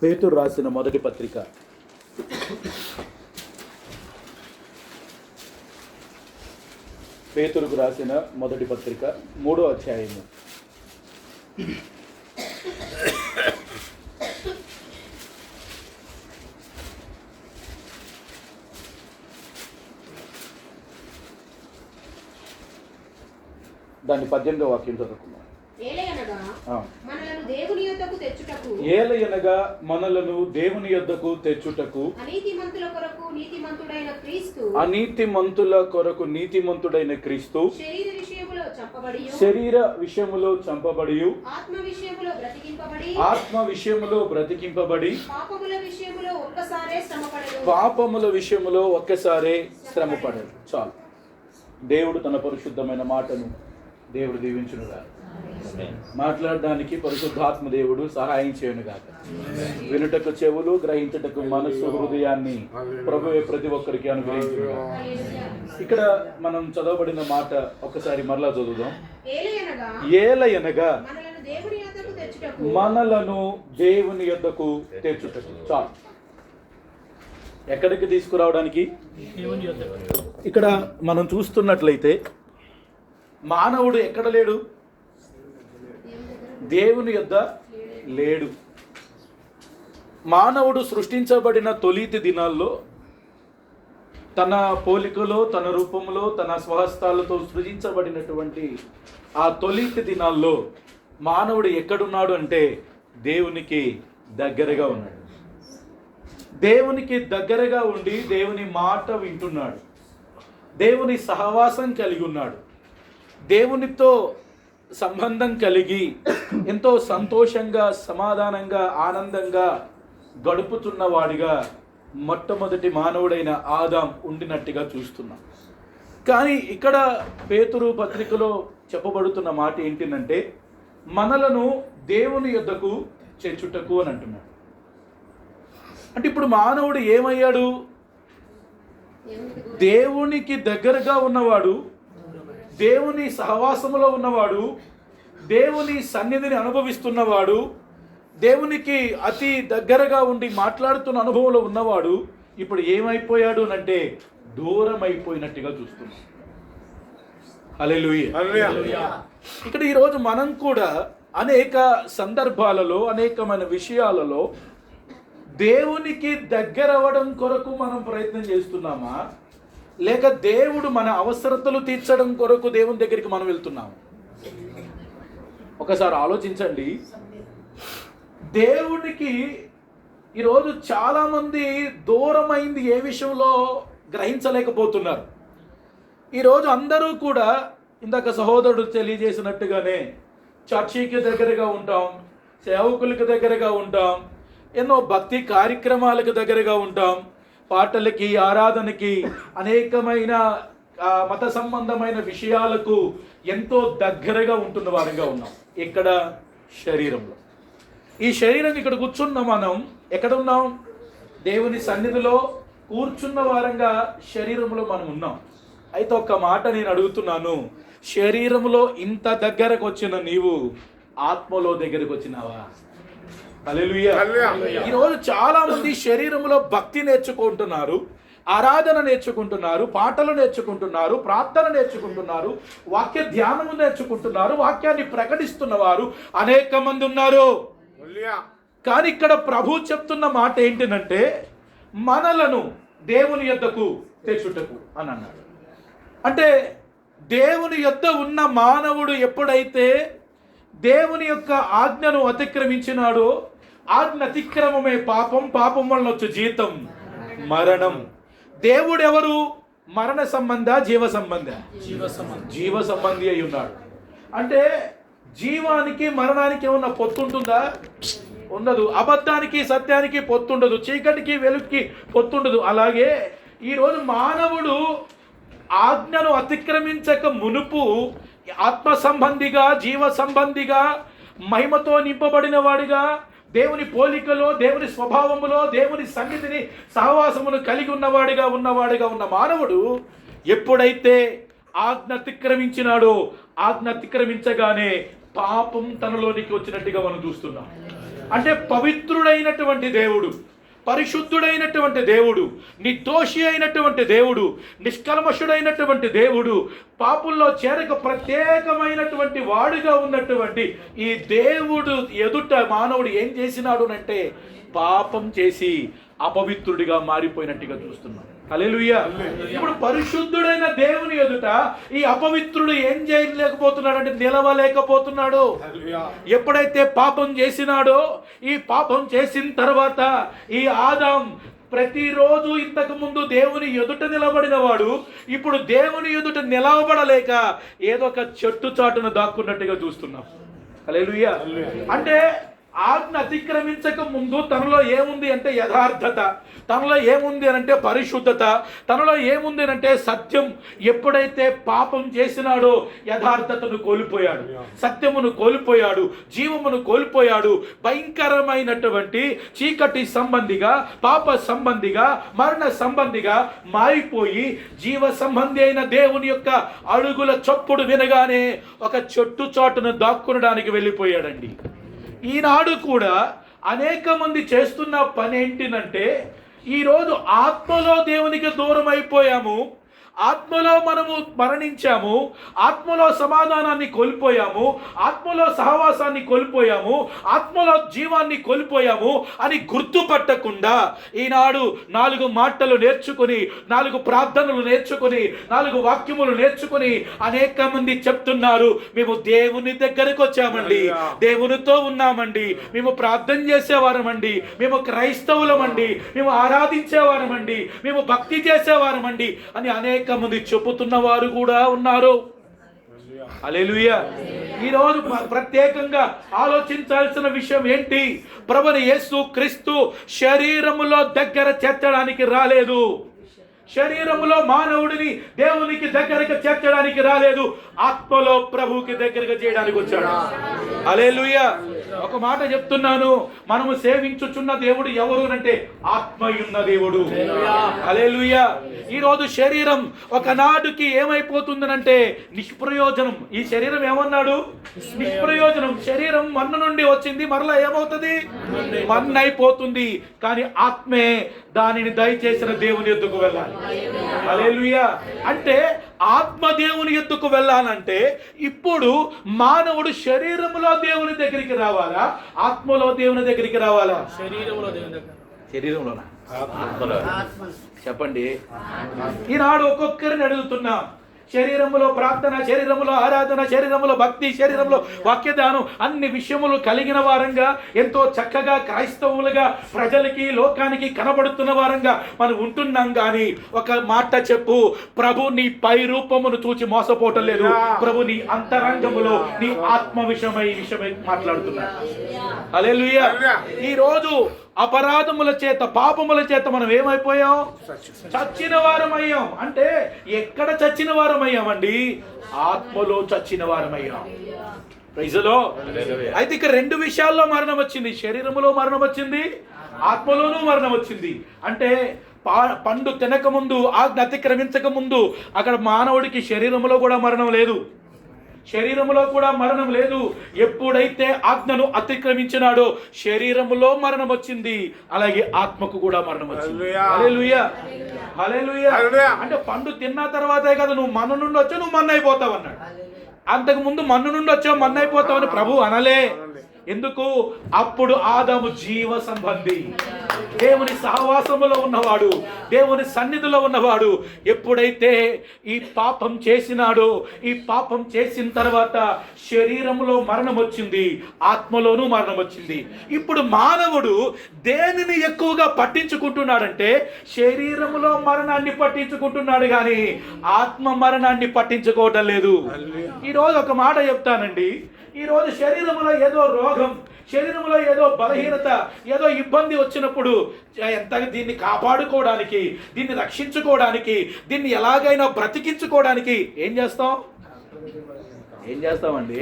పేతురు రాసిన మొదటి పత్రిక పేతురుకు రాసిన మొదటి పత్రిక 3వ అధ్యాయము. దాన్ని 18వ వాక్యం చదువుకున్నాం. ఏలయనగా మనలను దేవుని యొద్దకు తెచ్చుటకు అనీతిమంతుల కొరకు నీతిమంతుడైన క్రీస్తు శరీర విషయములో చంపబడి ఆత్మ విషయములో బ్రతికింపబడి పాపముల విషయములో ఒక్కసారే శ్రమపడడు. చాలు. దేవుడు తన పరిశుద్ధమైన మాటను దేవుడు దీవించునుగా. మాట్లాడడానికి పరిశుద్ధాత్మ దేవుడు సహాయం చేయనుగాక. వినుటకు చెవులు, గ్రహించుటకు మనస్సు, హృదయాన్ని ప్రభువే ప్రతి ఒక్కరికి అనుగ్రహించునుగాక. ఇక్కడ మనం చదవబడిన మాట ఒకసారి మరలా చదువుదాం. ఏలయనగా మనలను దేవుని యొద్దకు తెచ్చుటకు. చాలు. ఎక్కడికి తీసుకురావడానికి? ఇక్కడ మనం చూస్తున్నట్లయితే మానవుడు ఎక్కడ లేడు? దేవుని యొద్ద లేడు. మానవుడు సృష్టించబడిన తొలితి దినాల్లో తన పోలికలో, తన రూపంలో, తన స్వహస్తాలతో సృజించబడినటువంటి ఆ తొలితి దినాల్లో మానవుడు ఎక్కడున్నాడు అంటే దేవునికి దగ్గరగా ఉన్నాడు. దేవునికి దగ్గరగా ఉండి దేవుని మాట వింటున్నాడు. దేవుని సహవాసం కలిగి ఉన్నాడు. దేవునితో సంబంధం కలిగి ఎంతో సంతోషంగా, సమాధానంగా, ఆనందంగా గడుపుతున్న వాడిగా మొట్టమొదటి మానవుడైన ఆదాం ఉండినట్టుగా చూస్తున్నాం. కానీ ఇక్కడ పేతురు పత్రికలో చెప్పబడుతున్న మాట ఏంటంటే మనలను దేవుని యొద్దకు చేర్చుటకు అని అంటున్నాడు. అంటే ఇప్పుడు మానవుడు ఏమయ్యాడు? దేవునికి దగ్గరగా ఉన్నవాడు, దేవుని సహవాసములో ఉన్నవాడు, దేవుని సన్నిధిని అనుభవిస్తున్నవాడు, దేవునికి అతి దగ్గరగా ఉండి మాట్లాడుతున్న అనుభవంలో ఉన్నవాడు ఇప్పుడు ఏమైపోయాడు అంటే దూరం అయిపోయినట్టుగా చూస్తున్నాం. హల్లెలూయా. ఇక్కడ ఈరోజు మనం కూడా అనేక సందర్భాలలో, అనేకమైన విషయాలలో దేవునికి దగ్గర అవ్వడం కొరకు మనం ప్రయత్నం చేస్తున్నామా, లేక దేవుడు మన అవసరతలు తీర్చడం కొరకు దేవుని దగ్గరికి మనం వెళ్తున్నాము? ఒకసారి ఆలోచించండి. దేవునికి ఈరోజు చాలామంది దూరమైంది ఏ విషయంలో గ్రహించలేకపోతున్నారు. ఈరోజు అందరూ కూడా ఇందాక సహోదరుడు తెలియజేసినట్టుగానే చర్చికి దగ్గరగా ఉంటాం, సేవకులకు దగ్గరగా ఉంటాం, ఎన్నో భక్తి కార్యక్రమాలకు దగ్గరగా ఉంటాం, పాటలకి, ఆరాధనకి, అనేకమైన మత సంబంధమైన విషయాలకు ఎంతో దగ్గరగా ఉంటున్న వారంగా ఉన్నాం. ఇక్కడ శరీరంలో, ఈ శరీరం ఇక్కడ కూర్చున్న మనం ఎక్కడ ఉన్నాం? దేవుని సన్నిధిలో కూర్చున్న వారంగా శరీరంలో మనం ఉన్నాం. అయితే ఒక్క మాట నేను అడుగుతున్నాను, శరీరంలో ఇంత దగ్గరకు వచ్చిన నీవు ఆత్మలో దగ్గరకు వచ్చినావా? హల్లెలూయా. ఈరోజు చాలా మంది శరీరంలో భక్తి నేర్చుకుంటున్నారు, ఆరాధన నేర్చుకుంటున్నారు, పాటలు నేర్చుకుంటున్నారు, ప్రార్థన నేర్చుకుంటున్నారు, వాక్య ధ్యానము నేర్చుకుంటున్నారు, వాక్యాన్ని ప్రకటిస్తున్న వారు అనేక మంది ఉన్నారు. కానీ ఇక్కడ ప్రభు చెప్తున్న మాట ఏంటంటే మనలను దేవుని యొద్దకు తెచ్చుటకు అని అన్నాడు. అంటే దేవుని యొద్ద ఉన్న మానవుడు ఎప్పుడైతే దేవుని యొక్క ఆజ్ఞను అతిక్రమించినాడో, ఆజ్ఞ అతిక్రమమే పాపం, పాపం వలన వచ్చే జీతం మరణం. దేవుడు ఎవరు? మరణ సంబంధ, జీవ సంబంధ? జీవ సంబంధి అయి ఉన్నాడు. అంటే జీవానికి మరణానికి ఏమన్నా పొత్తుంటుందా? ఉండదు. అబద్ధానికి సత్యానికి పొత్తుండదు, చీకటికి వెలుగుకి పొత్తుండదు. అలాగే ఈరోజు మానవుడు ఆజ్ఞను అతిక్రమించక మునుపు ఆత్మ సంబంధిగా, జీవ సంబంధిగా, మహిమతో నింపబడిన వాడిగా, దేవుని పోలికలో, దేవుని స్వభావములో, దేవుని సన్నిధిని, సహవాసమును కలిగి ఉన్నవాడిగా ఉన్న మానవుడు ఎప్పుడైతే ఆజ్ఞ అతిక్రమించినాడో, ఆజ్ఞ అతిక్రమించగానే పాపం తనలోనికి వచ్చినట్టుగా మనం చూస్తున్నాం. అంటే పవిత్రుడైనటువంటి దేవుడు, పరిశుద్ధుడైనటువంటి దేవుడు, నిర్దోషి అయినటువంటి దేవుడు, నిష్కల్మషుడైనటువంటి దేవుడు, పాపుల్లో చేరక ప్రత్యేకమైనటువంటి వాడుగా ఉన్నటువంటి ఈ దేవుడు ఎదుట మానవుడు ఏం చేసినాడు అంటే పాపం చేసి అపవిత్రుడిగా మారిపోయినట్టుగా చూస్తున్నాం. హల్లెలూయా. ఇప్పుడు పరిశుద్ధుడైన దేవుని ఎదుట ఈ అపవిత్రుడు ఏం చేయలేకపోతున్నాడు అంటే నిలవలేకపోతున్నాడు. ఎప్పుడైతే పాపం చేసినాడో, ఈ పాపం చేసిన తర్వాత ఈ ఆదాం ప్రతిరోజు ఇంతకు ముందు దేవుని ఎదుట నిలబడిన వాడు ఇప్పుడు దేవుని ఎదుట నిలవబడలేక ఏదో ఒక చెట్టు చాటును దాక్కున్నట్టుగా చూస్తున్నాం. హల్లెలూయా. అంటే ఆజ్ఞ అతిక్రమించక ముందు తనలో ఏముంది అంటే యథార్థత, తనలో ఏముంది అంటే పరిశుద్ధత, తనలో ఏముంది అంటే సత్యం. ఎప్పుడైతే పాపం చేసినాడో యథార్థతను కోల్పోయాడు, సత్యమును కోల్పోయాడు, జీవమును కోల్పోయాడు. భయంకరమైనటువంటి చీకటి సంబంధిగా, పాప సంబంధిగా, మరణ సంబంధిగా మారిపోయి జీవ సంబంధి అయిన దేవుని యొక్క అడుగుల చప్పుడు వినగానే ఒక చెట్టు చాటును దాక్కునడానికి వెళ్ళిపోయాడండి. ఈనాడు కూడా అనేక మంది చేస్తున్న పని ఏంటినంటే ఈరోజు ఆత్మలో దేవునికి దూరం అయిపోయాము, ఆత్మలో మనము మరణించాము, ఆత్మలో సమాధానాన్ని కోల్పోయాము, ఆత్మలో సహవాసాన్ని కోల్పోయాము, ఆత్మలో జీవాన్ని కోల్పోయాము అని గుర్తుపట్టకుండా ఈనాడు 4 మాటలు నేర్చుకుని, 4 ప్రార్థనలు నేర్చుకుని, 4 వాక్యములు నేర్చుకుని అనేక మంది చెప్తున్నారు మేము దేవుని దగ్గరకు వచ్చామండి, దేవునితో ఉన్నామండి, మేము ప్రార్థన చేసేవారమండి, మేము క్రైస్తవులమండి, మేము ఆరాధించేవారమండి, మేము భక్తి చేసేవారమండి అని అనేక మంది చెప్పుతున్న వారు కూడా ఉన్నారు. హల్లెలూయా. ఈరోజు ప్రత్యేకంగా ఆలోచించాల్సిన విషయం ఏంటి? ప్రభువైన యేసు క్రీస్తు శరీరములో దగ్గర చేర్చడానికి రాలేదు, శరీరములో మానవుడిని దేవునికి దగ్గరకు చేర్చడానికి రాలేదు, ఆత్మలో ప్రభువుకి దగ్గరగా చేయడానికి వచ్చాడు. హల్లెలూయా. ఒక మాట చెప్తున్నాను, మనము సేవించుచున్న దేవుడు ఎవరు అంటే ఆత్మయున్న దేవుడు. హల్లెలూయా. ఈరోజు శరీరం ఒకనాటికి ఏమైపోతుందనంటే నిష్ప్రయోజనం. ఈ శరీరం ఏమన్నాడు? నిష్ప్రయోజనం. శరీరం మన్ను నుండి వచ్చింది, మరలా ఏమవుతుంది? మన్ను అయిపోతుంది. కానీ ఆత్మే దానిని దయచేసిన దేవుని యొద్దకు వెళ్ళాలి. హల్లెలూయా. అంటే ఆత్మ దేవుని యొద్దకు వెళ్ళాలంటే ఇప్పుడు మానవుడు శరీరంలో దేవుని దగ్గరికి రావాలా, ఆత్మలో దేవుని దగ్గరికి రావాలా? శరీరంలోనా? చెప్పండి. ఈనాడు ఒక్కొక్కరిని అడుగుతున్నాం, శరీరములో ప్రార్థన, శరీరములో ఆరాధన, శరీరములో భక్తి, శరీరంలో వాక్యదానం అన్ని విషయములు కలిగిన వారంగా ఎంతో చక్కగా క్రైస్తవులుగా ప్రజలకి లోకానికి కనబడుతున్న వారంగా మనం ఉంటున్నాం. కానీ ఒక మాట చెప్పు, ప్రభు నీ పై రూపమును చూచి మోసపోవటం లేదు, ప్రభు నీ అంతరంగములో నీ ఆత్మ విషయమై మాట్లాడుతున్నాడు. హల్లెలూయా. ఈ రోజు అపరాధముల చేత, పాపముల చేత మనం ఏమైపోయాం? చచ్చిన వారమయ్యాం. అంటే ఎక్కడ చచ్చిన వారమయ్యామండి? ఆత్మలో చచ్చిన వారమయ్యాం. Praise the lord. అయితే ఇక 2 విషయాల్లో మరణం వచ్చింది. శరీరములో మరణం వచ్చింది, ఆత్మలోనూ మరణం వచ్చింది. అంటే పండు తినక ముందు, ఆజ్ఞ అతిక్రమించక ముందు అక్కడ మానవుడికి శరీరములో కూడా మరణం లేదు, శరీరములో కూడా మరణం లేదు. ఎప్పుడైతే ఆజ్ఞను అతిక్రమించినాడో శరీరములో మరణం వచ్చింది, అలాగే ఆత్మకు కూడా మరణం వచ్చింది. హల్లెలూయా. హల్లెలూయా. అంటే పండు తిన్న తర్వాతే కదా నువ్వు మన్ను నుండి వచ్చావు, నువ్వు మన్ను అయిపోతావు అన్నాడు. అంతకు ముందు మన్ను నుండి వచ్చావు, మన్ను అయిపోతావు అని ప్రభు అనలే. ఎందుకు? అప్పుడు ఆదాము జీవ సంబంధి, దేవుని సహవాసములో ఉన్నవాడు, దేవుని సన్నిధిలో ఉన్నవాడు. ఎప్పుడైతే ఈ పాపం చేసినాడో, ఈ పాపం చేసిన తర్వాత శరీరంలో మరణం వచ్చింది, ఆత్మలోనూ మరణం వచ్చింది. ఇప్పుడు మానవుడు దేనిని ఎక్కువగా పట్టించుకుంటున్నాడంటే శరీరంలో మరణాన్ని పట్టించుకుంటున్నాడు, కానీ ఆత్మ మరణాన్ని పట్టించుకోవటం లేదు. ఈరోజు ఒక మాట చెప్తానండి, ఈరోజు శరీరంలో ఏదో రోగం, శరీరంలో ఏదో బలహీనత, ఏదో ఇబ్బంది వచ్చినప్పుడు ఎంతగా దీన్ని కాపాడుకోవడానికి, దీన్ని రక్షించుకోవడానికి, దీన్ని ఎలాగైనా బ్రతికించుకోవడానికి ఏం చేస్తామండి?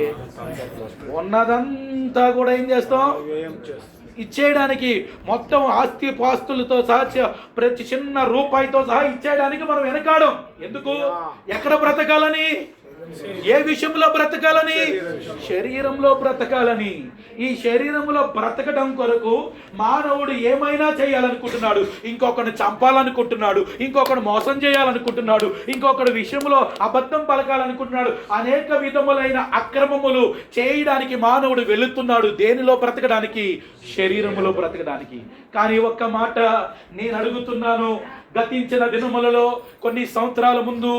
ఉన్నదంతా కూడా ఏం చేస్తాం? ఇచ్చేయడానికి, మొత్తం ఆస్తి పాస్తులతో సహా, ప్రతి చిన్న రూపాయితో సహా ఇచ్చేయడానికి మనం వెనకాడం. ఎందుకు? ఎక్కడ బ్రతకాలని? ఏ విషయంలో బ్రతకాలని? శరీరంలో బ్రతకాలని. ఈ శరీరంలో బ్రతకడం కొరకు మానవుడు ఏమైనా చేయాలనుకుంటున్నాడు. ఇంకొకరిని చంపాలనుకుంటున్నాడు, ఇంకొకరు మోసం చేయాలనుకుంటున్నాడు, ఇంకొకరి విషయంలో అబద్ధం పలకాలనుకుంటున్నాడు. అనేక విధములైన అక్రమములు చేయడానికి మానవుడు వెళుతున్నాడు. దేనిలో బ్రతకడానికి? శరీరములో బ్రతకడానికి. కానీ ఒక్క మాట నేను అడుగుతున్నాను, గతించిన దినములలో కొన్ని సంవత్సరాల ముందు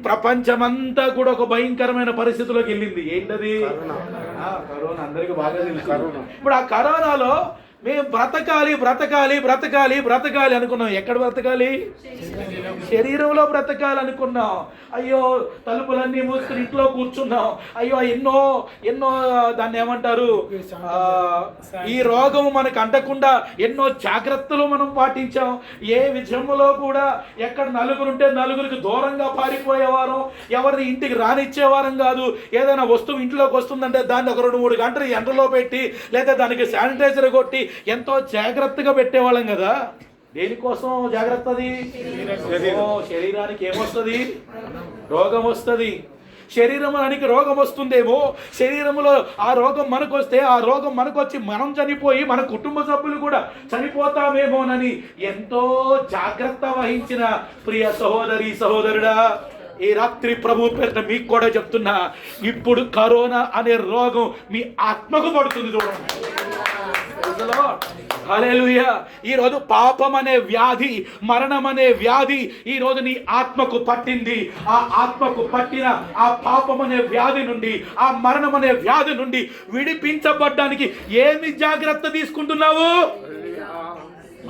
ప్రపంచమంతా కూడా ఒక భయంకరమైన పరిస్థితిలోకి వెళ్ళింది. ఏంటది? కరోనా. అందరికీ బాగా తెలుసు. ఇప్పుడు ఆ కరోనాలో మేము బ్రతకాలి బ్రతకాలి బ్రతకాలి బ్రతకాలి అనుకున్నాం. ఎక్కడ బ్రతకాలి? శరీరంలో బ్రతకాలి అనుకున్నాం. అయ్యో తలుపులన్నీ మూసుకుని ఇంట్లో కూర్చున్నాం. అయ్యో ఎన్నో ఎన్నో దాన్ని ఏమంటారు, ఈ రోగం మనకు అంటకుండా ఎన్నో జాగ్రత్తలు మనం పాటించాం. ఏ విషయంలో కూడా ఎక్కడ నలుగురుంటే నలుగురికి దూరంగా పారిపోయేవారం, ఎవరిని ఇంటికి రానిచ్చేవారం కాదు. ఏదైనా వస్తువు ఇంట్లోకి వస్తుందంటే దాన్ని ఒక 2-3 గంటలు ఎండలో పెట్టి లేదా దానికి శానిటైజర్ కొట్టి ఎంతో జాగ్రత్తగా పెట్టేవాళ్ళం కదా. దేనికోసం జాగ్రత్త? అది శరీరానికి ఏమొస్తుంది? రోగం వస్తుంది. శరీరానికి రోగం వస్తుందేమో, శరీరంలో ఆ రోగం మనకు వస్తే ఆ రోగం మనకు వచ్చి మనం చనిపోయి మన కుటుంబ సభ్యులు కూడా చనిపోతామేమోనని ఎంతో జాగ్రత్త వహించిన ప్రియ సహోదరి సహోదరుడా, ఈ రాత్రి ప్రభు పేరున మీకు కూడా చెప్తున్నా, ఇప్పుడు కరోనా అనే రోగం మీ ఆత్మకు పడుతుంది. చూడండి. హల్లెలూయా. ఈరోజు పాపం అనే వ్యాధి, మరణం అనే వ్యాధి ఈరోజు నీ ఆత్మకు పట్టింది. ఆ ఆత్మకు పట్టిన ఆ పాపం అనే వ్యాధి నుండి, ఆ మరణం అనే వ్యాధి నుండి విడిపించబడ్డానికి ఏమి జాగ్రత్త తీసుకుంటున్నావు?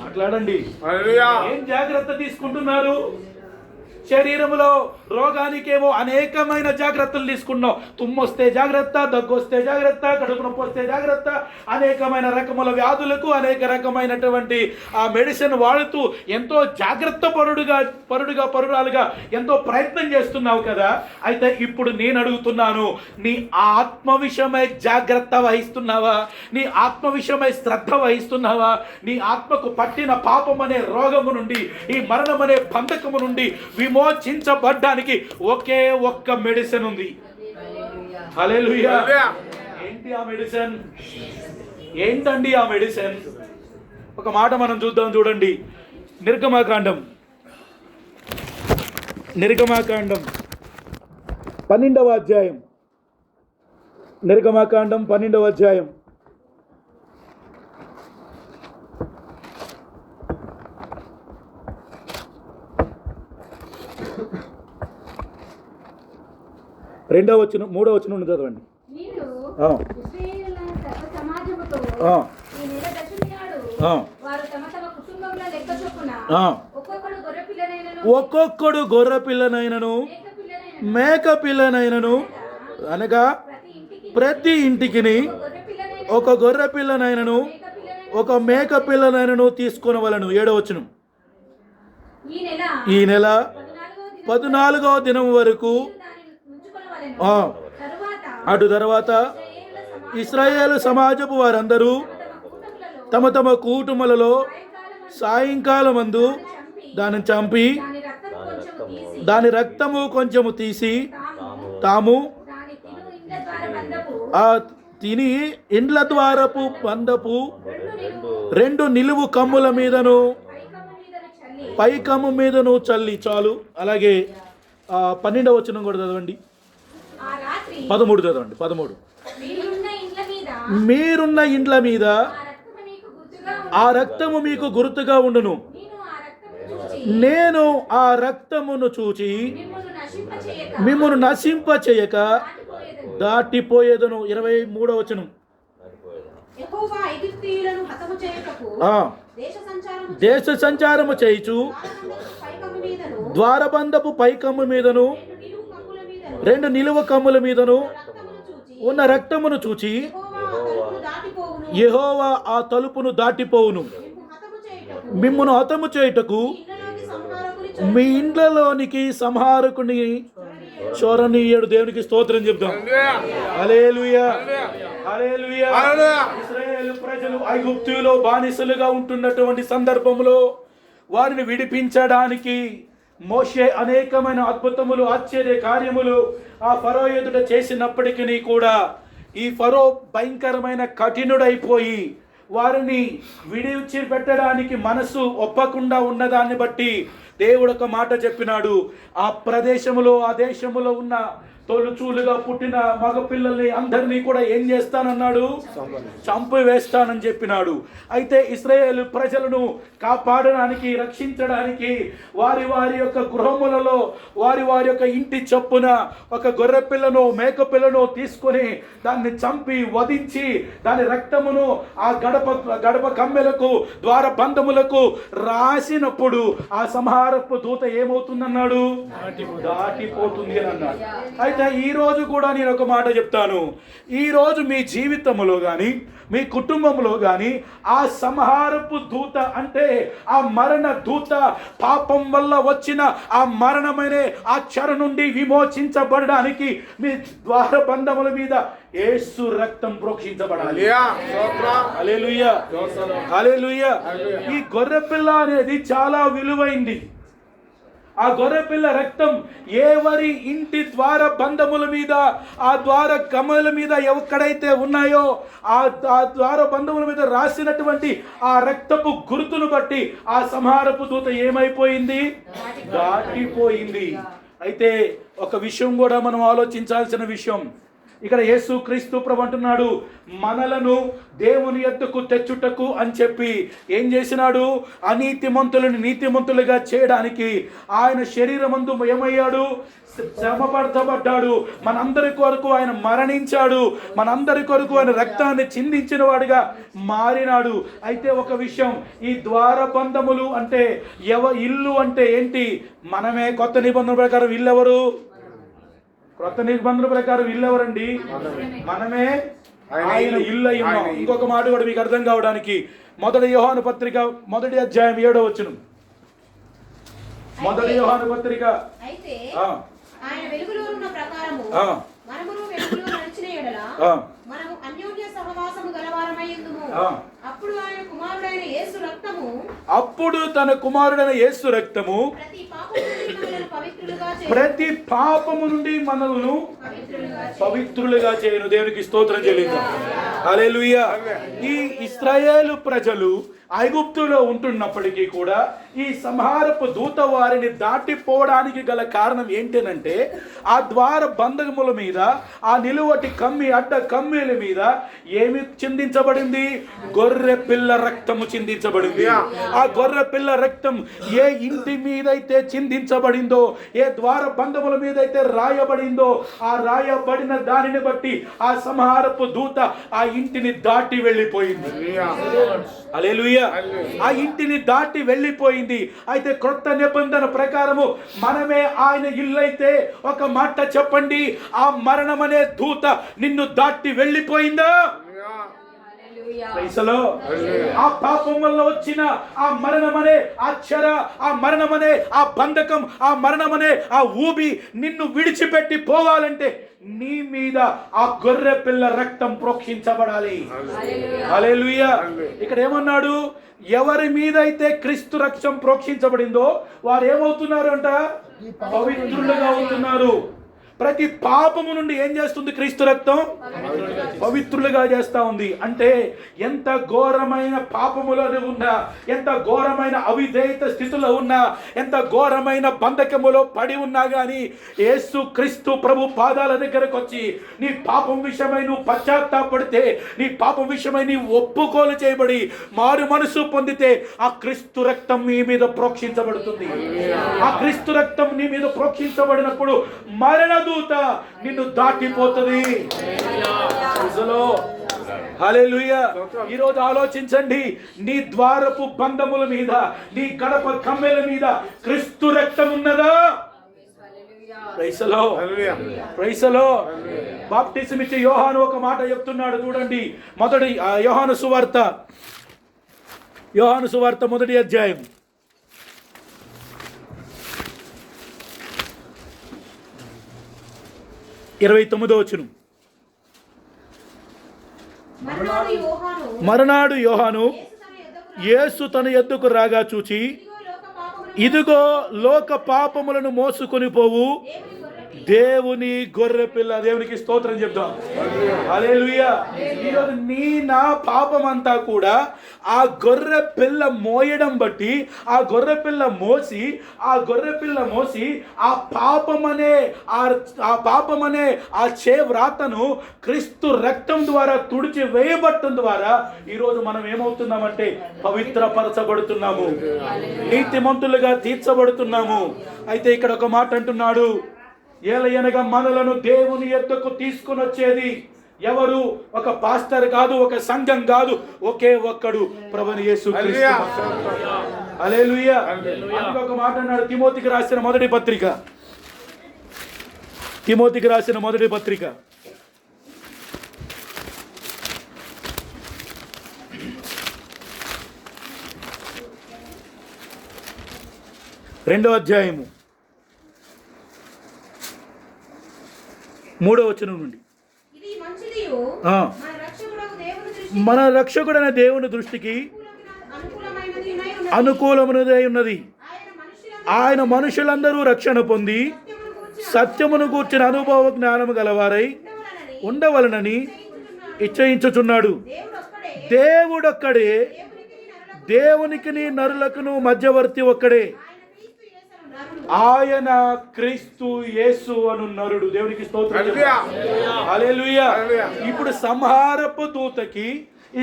మాట్లాడండి. ఏం జాగ్రత్త తీసుకుంటున్నారు? శరీరంలో రోగానికేమో అనేకమైన జాగ్రత్తలు తీసుకున్నాం. తుమ్మొస్తే జాగ్రత్త, దగ్గొస్తే జాగ్రత్త, కడుపు నొప్పి వస్తే జాగ్రత్త, అనేకమైన రకముల వ్యాధులకు అనేక రకమైనటువంటి ఆ మెడిసిన్ వాడుతూ ఎంతో జాగ్రత్త పరురాలుగా ఎంతో ప్రయత్నం చేస్తున్నావు కదా. అయితే ఇప్పుడు నేను అడుగుతున్నాను, నీ ఆత్మ విషయమై జాగ్రత్త వహిస్తున్నావా? నీ ఆత్మ విషయమై శ్రద్ధ వహిస్తున్నావా? నీ ఆత్మకు పట్టిన పాపం అనే రోగము నుండి, ఈ మరణం అనే బంధకము నుండి విమోచించబడ్డానికి ఒకే ఒక్క మెడిసిన్ ఉంది. హల్లెలూయా. ఏంటి ఆ మెడిసిన్? ఏంటండి ఆ మెడిసిన్? ఒక మాట మనం చూద్దాం. చూడండి, నిర్గమాకాండం 12వ అధ్యాయం. నిర్గమాకాండం 12వ అధ్యాయం. రెండవ వచనం, 3వ వచనం నుండి చదవండి. ఒక్కొక్కడు గొర్రె పిల్లనైనను మేక పిల్లనైనను, అనగా ప్రతి ఇంటికి ఒక గొర్రె పిల్లనైనను ఒక మేక పిల్లనైనను తీసుకొనవలెను. 7వ వచనం. ఈ నెల 14వ దినం వరకు, అటు తర్వాత ఇశ్రాయేలు సమాజపు వారందరూ తమ తమ కుటుంబాలలో సాయంకాలమందు దాన్ని చంపి దాని రక్తము కొంచెము తీసి తాము ఆ తిని ఇండ్ల ద్వారపు బందపు 2 నిలువు కమ్ముల మీదను పై కమ్ము మీదను చల్లి. చాలు. అలాగే 12వ వచనం కూడా చదవండి. 13 చదవండి. 13. మీరున్న ఇండ్ల మీద ఆ రక్తము మీకు గుర్తుగా ఉండును. నేను ఆ రక్తమును చూచి మిమ్మును నశింప చేయక దాటిపోయేదను. 23వ వచనం. దేశ సంచారము చేయుచు ద్వారబంధపు పైకమ్ము మీదను 2 నిలువ కమ్ముల మీదను ఉన్న రక్తమును చూచి యెహోవా ఆ తలుపును దాటిపోవును. మిమ్మును హతము చేయుటకు మీ ఇండ్లలోనికి సంహారకుని చొరనీయడు. దేవునికి స్తోత్రం చెప్తాం. హల్లెలూయా, హల్లెలూయా. ఇశ్రాయేలు ప్రజలు ఐగుప్తులో బానిసలుగా ఉంటున్నటువంటి సందర్భంలో వారిని విడిపించడానికి మోషే అనేకమైన అద్భుతములు, ఆశ్చర్య కార్యములు ఆ ఫరో ఎదుట చేసినప్పటికీ కూడా ఈ ఫరో భయంకరమైన కఠినుడైపోయి వారిని విడిచి పెట్టడానికి మనసు ఒప్పకుండా ఉన్నదాన్ని బట్టి దేవుడు ఒక మాట చెప్పినాడు. ఆ ప్రదేశములో, ఆ దేశములో ఉన్న తొలుచూలుగా పుట్టిన మగపిల్లల్ని అందరినీ కూడా ఏం చేస్తానన్నాడు? చంపివేస్తానని చెప్పినాడు. అయితే ఇశ్రాయేల్ ప్రజలను కాపాడడానికి, రక్షించడానికి వారి వారి యొక్క గృహములలో వారి వారి యొక్క ఇంటి చొప్పున ఒక గొర్రె పిల్లను, మేక పిల్లను తీసుకొని దాన్ని చంపి వధించి దాని రక్తమును ఆ గడప కమ్మెలకు, ద్వార బంధములకు రాసినప్పుడు ఆ సంహారపు దూత ఏమవుతుందన్నాడు? దాటిపోతుంది అని అన్నాడు. అయితే ఈ రోజు కూడా నేను ఒక మాట చెప్తాను. ఈ రోజు మీ జీవితంలో కానీ, మీ కుటుంబంలో కానీ ఆ సంహారపు దూత అంటే ఆ మరణ దూత, పాపం వల్ల వచ్చిన ఆ మరణమైన ఆ చెర నుండి విమోచించబడడానికి మీ ద్వార బంధముల మీద యేసు రక్తం ప్రోక్షించబడాలి. హల్లెలూయా, హల్లెలూయా. ఈ గొర్రెపిల్ల అనేది చాలా విలువైంది. ఆ గొర్రెపిల్ల రక్తం ఎవరి ఇంటి ద్వార బంధముల మీద, ఆ ద్వార కమ్మల మీద ఎక్కడైతే ఉన్నాయో ఆ ద్వార బంధముల మీద రాసినటువంటి ఆ రక్తపు గుర్తును బట్టి ఆ సంహారపు దూత ఏమైపోయింది? దాటిపోయింది. అయితే ఒక విషయం కూడా మనం ఆలోచించాల్సిన విషయం, ఇక్కడ యేసు క్రీస్తు ప్రభు అంటున్నాడు, మనలను దేవుని యొద్దకు తెచ్చుటకు అని చెప్పి ఏం చేసినాడు? అనీతిమంతులను నీతిమంతులుగా చేయడానికి ఆయన శరీరమందు ఏమయ్యాడు? శ్రమపడతబడ్డాడు. మనందరి కొరకు ఆయన మరణించాడు. మనందరి కొరకు ఆయన రక్తాన్ని చిందించిన వాడిగా మారినాడు. అయితే ఒక విషయం, ఈ ద్వారబంధములు అంటే ఇల్లు అంటే ఏంటి? మనమే. కొత్త నిబంధన ప్రకారం ఇల్లు ఎవరు? కొత్త నిబంధన ప్రకారం ఇల్లు ఎవరండి? మనమే ఆయన ఇల్లు అయి ఉన్నాం. ఇంకొక మాట కూడా మీకు అర్థం కావడానికి, మొదటి యోహాను పత్రిక 1వ అధ్యాయం 7వ వచనం. మొదటి యోహాను పత్రిక అయితే ఆయన వెలుగులో ఉన్న ప్రకారము మనమును వెలుగులో నడిచిన యెడల మనము అన్యోన్య సహవాసము గలవారమై ఉందుము. అప్పుడు ఆయన కుమారుడైన యేసు రక్తము, అప్పుడు తన కుమారుడైన యేసు రక్తము ప్రతి పాపము నుండి మనలను పవిత్రులుగా చేయను. దేవునికి స్తోత్రం చెల్లిద్దాం. హల్లెలూయా. ఈ ఇశ్రాయేలు ప్రజలు ఐగుప్తులో ఉంటున్నప్పటికీ కూడా ఈ సంహారపు దూత వారిని దాటిపోవడానికి గల కారణం ఏంటంటే ఆ ద్వార బంధకముల మీద, ఆ నిలువటి అడ్డ కమ్మీల మీద ఏమి చిందించబడింది? గొర్రె పిల్ల రక్తము చిందించబడింది. ఆ గొర్రె పిల్ల రక్తం ఏ ఇంటి మీదైతే చిందించబడిందో, ఏ ద్వార బంధముల మీద అయితే రాయబడిందో, ఆ రాయబడిన దానిని బట్టి ఆ సంహారపు దూత ఆ ఇంటిని దాటి వెళ్ళిపోయింది. హల్లెలూయా. ఆ ఇంటిని దాటి వెళ్ళిపోయింది. అయితే క్రొత్త నిబంధన ప్రకారము మనమే ఆయన ఇల్లు అయితే ఒక మాట చెప్పండి, ఆ మరణం అనే దూత నిన్ను దాటి వెళ్ళిపోయిందా? ఆ పాపం వల్ల వచ్చిన ఆ మరణమనే ఆ చెర, ఆ మరణమనే ఆ బంధకం, ఆ మరణమనే ఆ ఊబి నిన్ను విడిచిపెట్టి పోవాలంటే నీ మీద ఆ గొర్రె పిల్ల రక్తం ప్రోక్షించబడాలి. హల్లెలూయా. ఇక్కడ ఏమన్నాడు? ఎవరి మీద అయితే క్రీస్తు రక్తం ప్రోక్షించబడిందో వారు ఏమవుతున్నారు అంట? పవిత్రులుగా అవుతున్నారు. ప్రతి పాపము నుండి ఏం చేస్తుంది క్రీస్తు రక్తం? పవిత్రులుగా చేస్తా ఉంది. అంటే ఎంత ఘోరమైన పాపములో ఉన్నా, ఎంత ఘోరమైన అవిధేయత స్థితిలో ఉన్నా, ఎంత ఘోరమైన బంధకములో పడి ఉన్నా కానీ యేసు క్రీస్తు ప్రభు పాదాల దగ్గరకు వచ్చి నీ పాపం విషయమై నువ్వు పశ్చాత్తాపడితే, నీ పాపం విషయమై నీ ఒప్పుకోలు చేయబడి మారు మనసు పొందితే ఆ క్రీస్తు రక్తం నీ మీద ప్రోక్షించబడుతుంది. ఆ క్రీస్తు రక్తం నీ మీద ప్రోక్షించబడినప్పుడు మరణ దూత నిన్ను దాటిపోతుంది. హల్లెలూయా. ఈ రోజు ఆలోచించండి, నీ ద్వారపు బంధముల మీద, నీ గడప కమ్మెల మీద క్రీస్తు రక్తం ఉన్నదా? ప్రైసలో బాప్టిజం ఇచ్చే యోహాను ఒక మాట చెప్తున్నాడు చూడండి. మొదటి యోహాను సువార్త 1వ అధ్యాయం 29వ వచనం. మరునాడు యోహాను యేసు తన యొద్దకు రాగా చూచి ఇదిగో లోక పాపములను మోసుకొని పోవు దేవుని గొర్రె పిల్ల. దేవునికి స్తోత్రం చెప్దాం. హల్లెలూయా. ఈరోజు నా పాపం అంతా కూడా ఆ గొర్రె పిల్ల మోయడం బట్టి, ఆ గొర్రె పిల్ల మోసి ఆ పాపమనే ఆ వ్రాతను క్రీస్తు రక్తం ద్వారా తుడిచి వేయబట్టడం ద్వారా ఈరోజు మనం ఏమవుతున్నామంటే పవిత్రపరచబడుతున్నాము, నీతిమంతులుగా తీర్చబడుతున్నాము. అయితే ఇక్కడ ఒక మాట అంటున్నాడు, ఏలయనగా మనలను దేవుని యొద్దకు తీసుకుని వచ్చేది ఎవరు? ఒక పాస్టర్ కాదు, ఒక సంఘం కాదు, ఒకే ఒక్కడు, ప్రభువైన యేసుక్రీస్తు. హల్లెలూయా. అందుకే ఒక మాట అన్నాడు, తిమోతికి రాసిన మొదటి పత్రిక 2వ అధ్యాయము 3వ వచనం నుండి, మన రక్షకుడైన దేవుని దృష్టికి అనుకూలమైనదై ఉన్నది. ఆయన మనుషులందరూ రక్షణ పొంది సత్యమును గూర్చిన అనుభవ జ్ఞానము గలవారై ఉండవలనని ఇచ్చయించుచున్నాడు. దేవుడొక్కడే, దేవునికి నరులకును మధ్యవర్తి ఒక్కడే, ఆయన క్రీస్తు యేసు అను నరుడు. దేవునికి స్తోత్రం. హల్లెలూయా. ఇప్పుడు సంహారపు దూతకి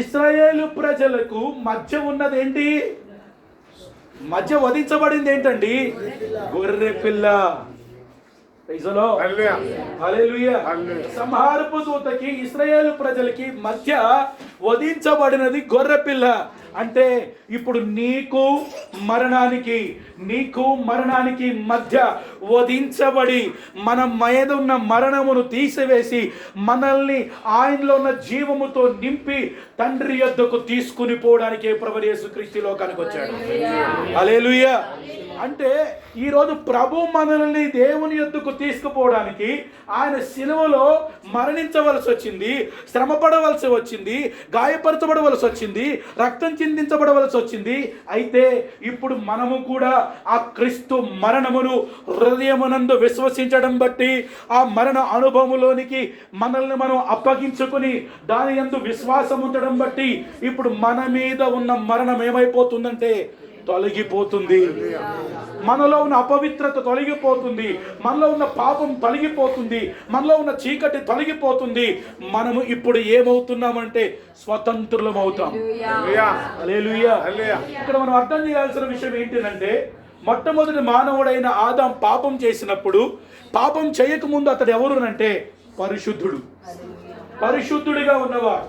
ఇశ్రాయేలు ప్రజలకు మధ్య ఉన్నది ఏంటి? మధ్య వధించబడింది ఏంటండి? గొర్రె పిల్ల. హల్లెలూయా. సంహారపు దూతకి ఇశ్రాయేలు ప్రజలకి మధ్య వధించబడినది గొర్రె పిల్ల. అంటే ఇప్పుడు నీకు మరణానికి మధ్య వధించబడి మన మీద ఉన్న మరణమును తీసివేసి మనల్ని ఆయనలో ఉన్న జీవముతో నింపి తండ్రి యొద్దకు తీసుకుని పోవడానికే ప్రభువు యేసుక్రీస్తు లోకానికి వచ్చాడు. హల్లెలూయా. అంటే ఈరోజు ప్రభు మనల్ని దేవుని యొద్దకు తీసుకుపోవడానికి ఆయన శిలువలో మరణించవలసి వచ్చింది, శ్రమపడవలసి వచ్చింది, గాయపరచబడవలసి వచ్చింది, రక్తం చిందించబడవలసి వచ్చింది. అయితే ఇప్పుడు మనము కూడా ఆ క్రీస్తు మరణమును హృదయమునందు విశ్వసించడం బట్టి, ఆ మరణ అనుభవములోనికి మనల్ని మనం అప్పగించుకుని దాని యందు విశ్వాసం ఉండడం బట్టి ఇప్పుడు మన మీద ఉన్న మరణం ఏమైపోతుందంటే తొలగిపోతుంది. మనలో ఉన్న అపవిత్రత తొలగిపోతుంది, మనలో ఉన్న పాపం తొలగిపోతుంది, మనలో ఉన్న చీకటి తొలగిపోతుంది. మనము ఇప్పుడు ఏమవుతున్నామంటే స్వతంత్రులం అవుతాం. హల్లెలూయా. ఇక్కడ మనం అర్థం చేయాల్సిన విషయం ఏంటంటే, మొట్టమొదటి మానవుడైన ఆదాం పాపం చేసినప్పుడు, పాపం చేయకముందు అతడు ఎవరునంటే పరిశుద్ధుడిగా ఉన్నవాడు,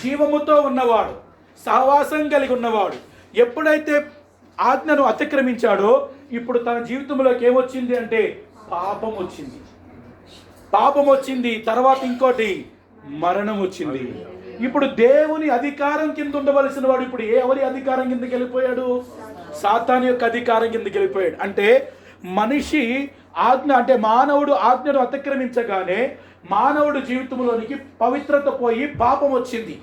జీవముతో ఉన్నవాడు, సహవాసం కలిగి ఉన్నవాడు. ఎప్పుడైతే ఆజ్ఞను అతిక్రమించాడో ఇప్పుడు తన జీవితంలోకి ఏమొచ్చింది అంటే పాపం వచ్చింది. తర్వాత ఇంకోటి మరణం వచ్చింది. ఇప్పుడు దేవుని అధికారం కింద ఉండవలసిన వాడు ఇప్పుడు ఎవరి అధికారం కిందకి వెళ్ళిపోయాడు? సాతాను యొక్క అధికారం కిందకి వెళ్ళిపోయాడు. అంటే మనిషి ఆజ్ఞ, అంటే మానవుడు ఆజ్ఞను అతిక్రమించగానే మానవుడు జీవితంలోనికి పవిత్రత పోయి పాపం వచ్చింది,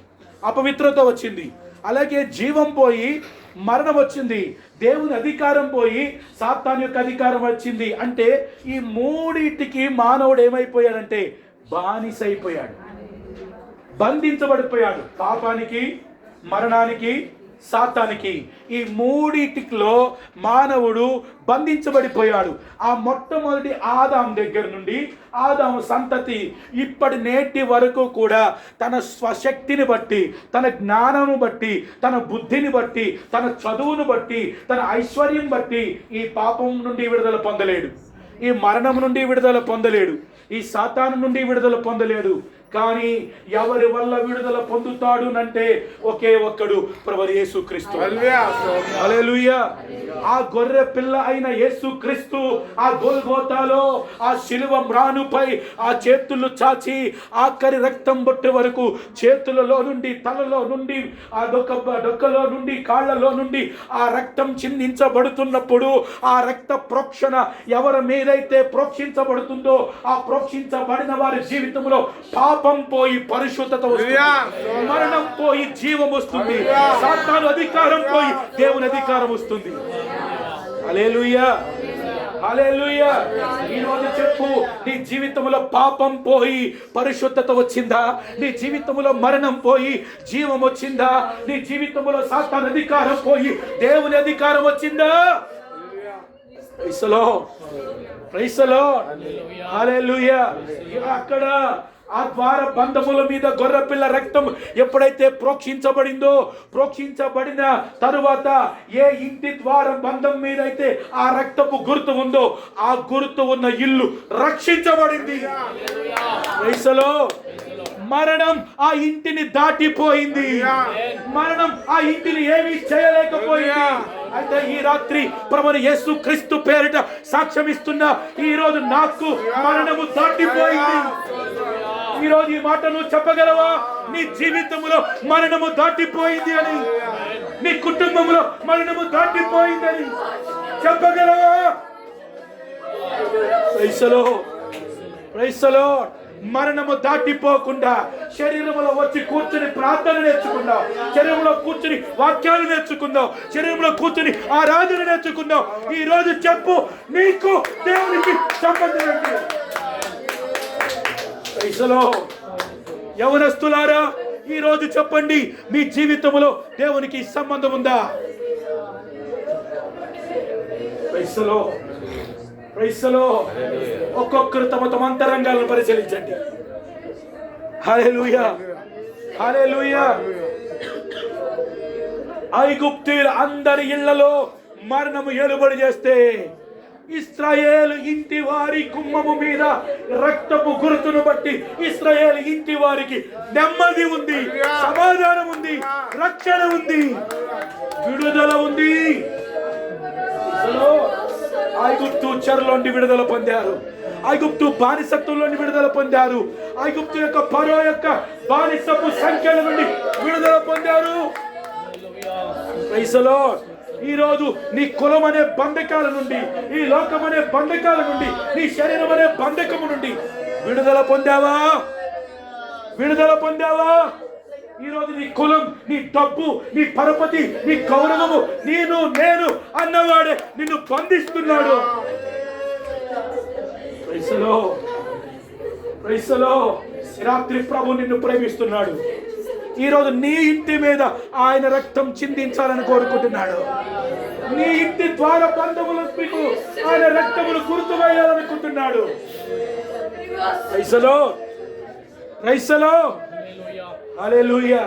అపవిత్రత వచ్చింది. అలాగే జీవం పోయి మరణం వచ్చింది, దేవుని అధికారం పోయి సాతాను యొక్క అధికారం వచ్చింది. అంటే ఈ మూడింటికి మానవుడు ఏమైపోయాడంటే బానిసైపోయాడు, బంధించబడిపోయాడు. పాపానికి, మరణానికి, సాతానికి, ఈ మూడిటిలో మానవుడు బంధించబడిపోయాడు. ఆ మొట్టమొదటి ఆదాం దగ్గర నుండి ఆదాము సంతతి ఇప్పటి నేటి వరకు కూడా తన స్వశక్తిని బట్టి, తన జ్ఞానము బట్టి, తన బుద్ధిని బట్టి, తన చదువును బట్టి, తన ఐశ్వర్యం బట్టి ఈ పాపం నుండి విడుదల పొందలేడు, ఈ మరణం నుండి విడుదల పొందలేడు, ఈ సాతాను నుండి విడుదల పొందలేడు. కానీ ఎవరి వల్ల విడుదల పొందుతాడు అంటే ఒకే ఒక్కడు, ప్రభువు యేసుక్రీస్తు. హల్లెలూయా. ఆ గొర్రె పిల్ల అయిన యేసుక్రీస్తు ఆ గొల్గోతాలో ఆ శిలువ మ్రానుపై ఆ చేతులు చాచి ఆఖరి రక్తం బొట్టు వరకు చేతులలో నుండి, తలలో నుండి, ఆ డొక్కలో నుండి, కాళ్లలో నుండి ఆ రక్తం చిందించబడుతున్నప్పుడు ఆ రక్త ప్రోక్షణ ఎవరి మీదైతే ప్రోక్షించబడుతుందో ఆ ప్రోక్షించబడిన వారి జీవితంలో పాపం పోయి పరిశుద్ధత వస్తుంది, మరణం పోయి జీవం వస్తుంది, సాతాను అధికారం పోయి దేవుని అధికారం వస్తుంది. హల్లెలూయా, హల్లెలూయా. ఈరోజు చెప్పు, నీ జీవితంలో పాపం పోయి పరిశుద్ధత వచ్చిందా? నీ జీవితంలో మరణం పోయి జీవం వచ్చిందా? నీ జీవితంలో సాతాను అధికారం పోయి దేవుని అధికారం వచ్చిందా? Praise the lord, praise the lord, hallelujah. అక్కడ ఆ ద్వార బంధముల మీద గొర్రెపిల్ల రక్తం ఎప్పుడైతే ప్రోక్షించబడిందో, ప్రోక్షించబడిన తరువాత ఏ ఇంటి ద్వార బంధం మీద అయితే ఆ రక్తపు గుర్తు ఉందో ఆ గుర్తు ఉన్న ఇల్లు రక్షించబడింది. Praise the lord. మరణం ఆ ఇంటిని దాటిపోయింది. మరణం ఆ ఇంటిని ఏమీ చేయలేకపోయింది. అయితే ఈ రాత్రి ప్రభువైన యేసు క్రీస్తు పేరిట సాక్ష్యం ఇస్తున్నా, ఈ రోజు నాకు మరణము దాటిపోయింది. ఈ రోజు ఈ మాట నువ్వు చెప్పగలవా? నీ జీవితంలో మరణము దాటిపోయింది అని, నీ కుటుంబంలో మరణము దాటిపోయింది అని చెప్పగలవా? Praise the lord, praise the lord. మరణము దాటిపోకుండా శరీరంలో వచ్చి కూర్చుని ప్రార్థన నేర్చుకున్నావు, శరీరంలో కూర్చుని వాక్యాలు నేర్చుకున్నావు, శరీరంలో కూర్చుని ఆరాధన నేర్చుకున్నావు. ఈ రోజు చెప్పు, నీకు దేవునికి సంబంధం ఏంటి? Praise the lord. యవనస్తులారా, ఈ రోజు చెప్పండి, మీ జీవితంలో దేవునికి సంబంధం ఉందా? Praise the lord, praise the lord. ఒక్కొక్కరు తమ తమ అంతరంగాలను పరిశీలించండి. హల్లెలూయా, హల్లెలూయా. ఐగుప్తీయుల అందరి ఇళ్లలో మరణము ఏలుబడి చేస్తే ఇశ్రాయేలు ఇంటి వారి గుమ్మము మీద రక్తపు గుర్తును బట్టి ఇశ్రాయేలు ఇంటి వారికి నెమ్మది ఉంది, సమాధానం ఉంది, రక్షణ ఉంది, విడుదల ఉంది. ఐగుప్తు చెరలోని విడుదల పొందారు, ఐగుప్తు బానిసత్వంలోని విడుదల పొందారు, ఐగుప్తు యొక్క ఫరో యొక్క బానిసపు సంఖ్యల నుండి విడుదల పొందారు. Praise the lord. ఈ రోజు నీ కులం అనే బంధకాల నుండి, ఈ లోకం అనే బంధకాల నుండి, నీ శరీరం అనే బంధకము నుండి విడుదల పొందావా? విడుదల పొందావా? ఈ రోజు నీ కులం, నీ డబ్బు, నీ పరపతి, నీ గౌరవము, నేను అన్నవాడే నిన్ను బంధిస్తున్నాడు. Praise the lord, praise the Lord. రాత్రి ప్రభు నిన్ను ప్రేమిస్తున్నాడు. ఈ రోజు నీ ఇంటి మీద ఆయన రక్తం చిందించాలని కోరుకుంటున్నాడు. నీ ఇంటి ద్వార బంధములకు ఆయన రక్తమును గుర్తువేయాలనుకుంటున్నాడు. Praise the lord, praise the lord, hallelujah.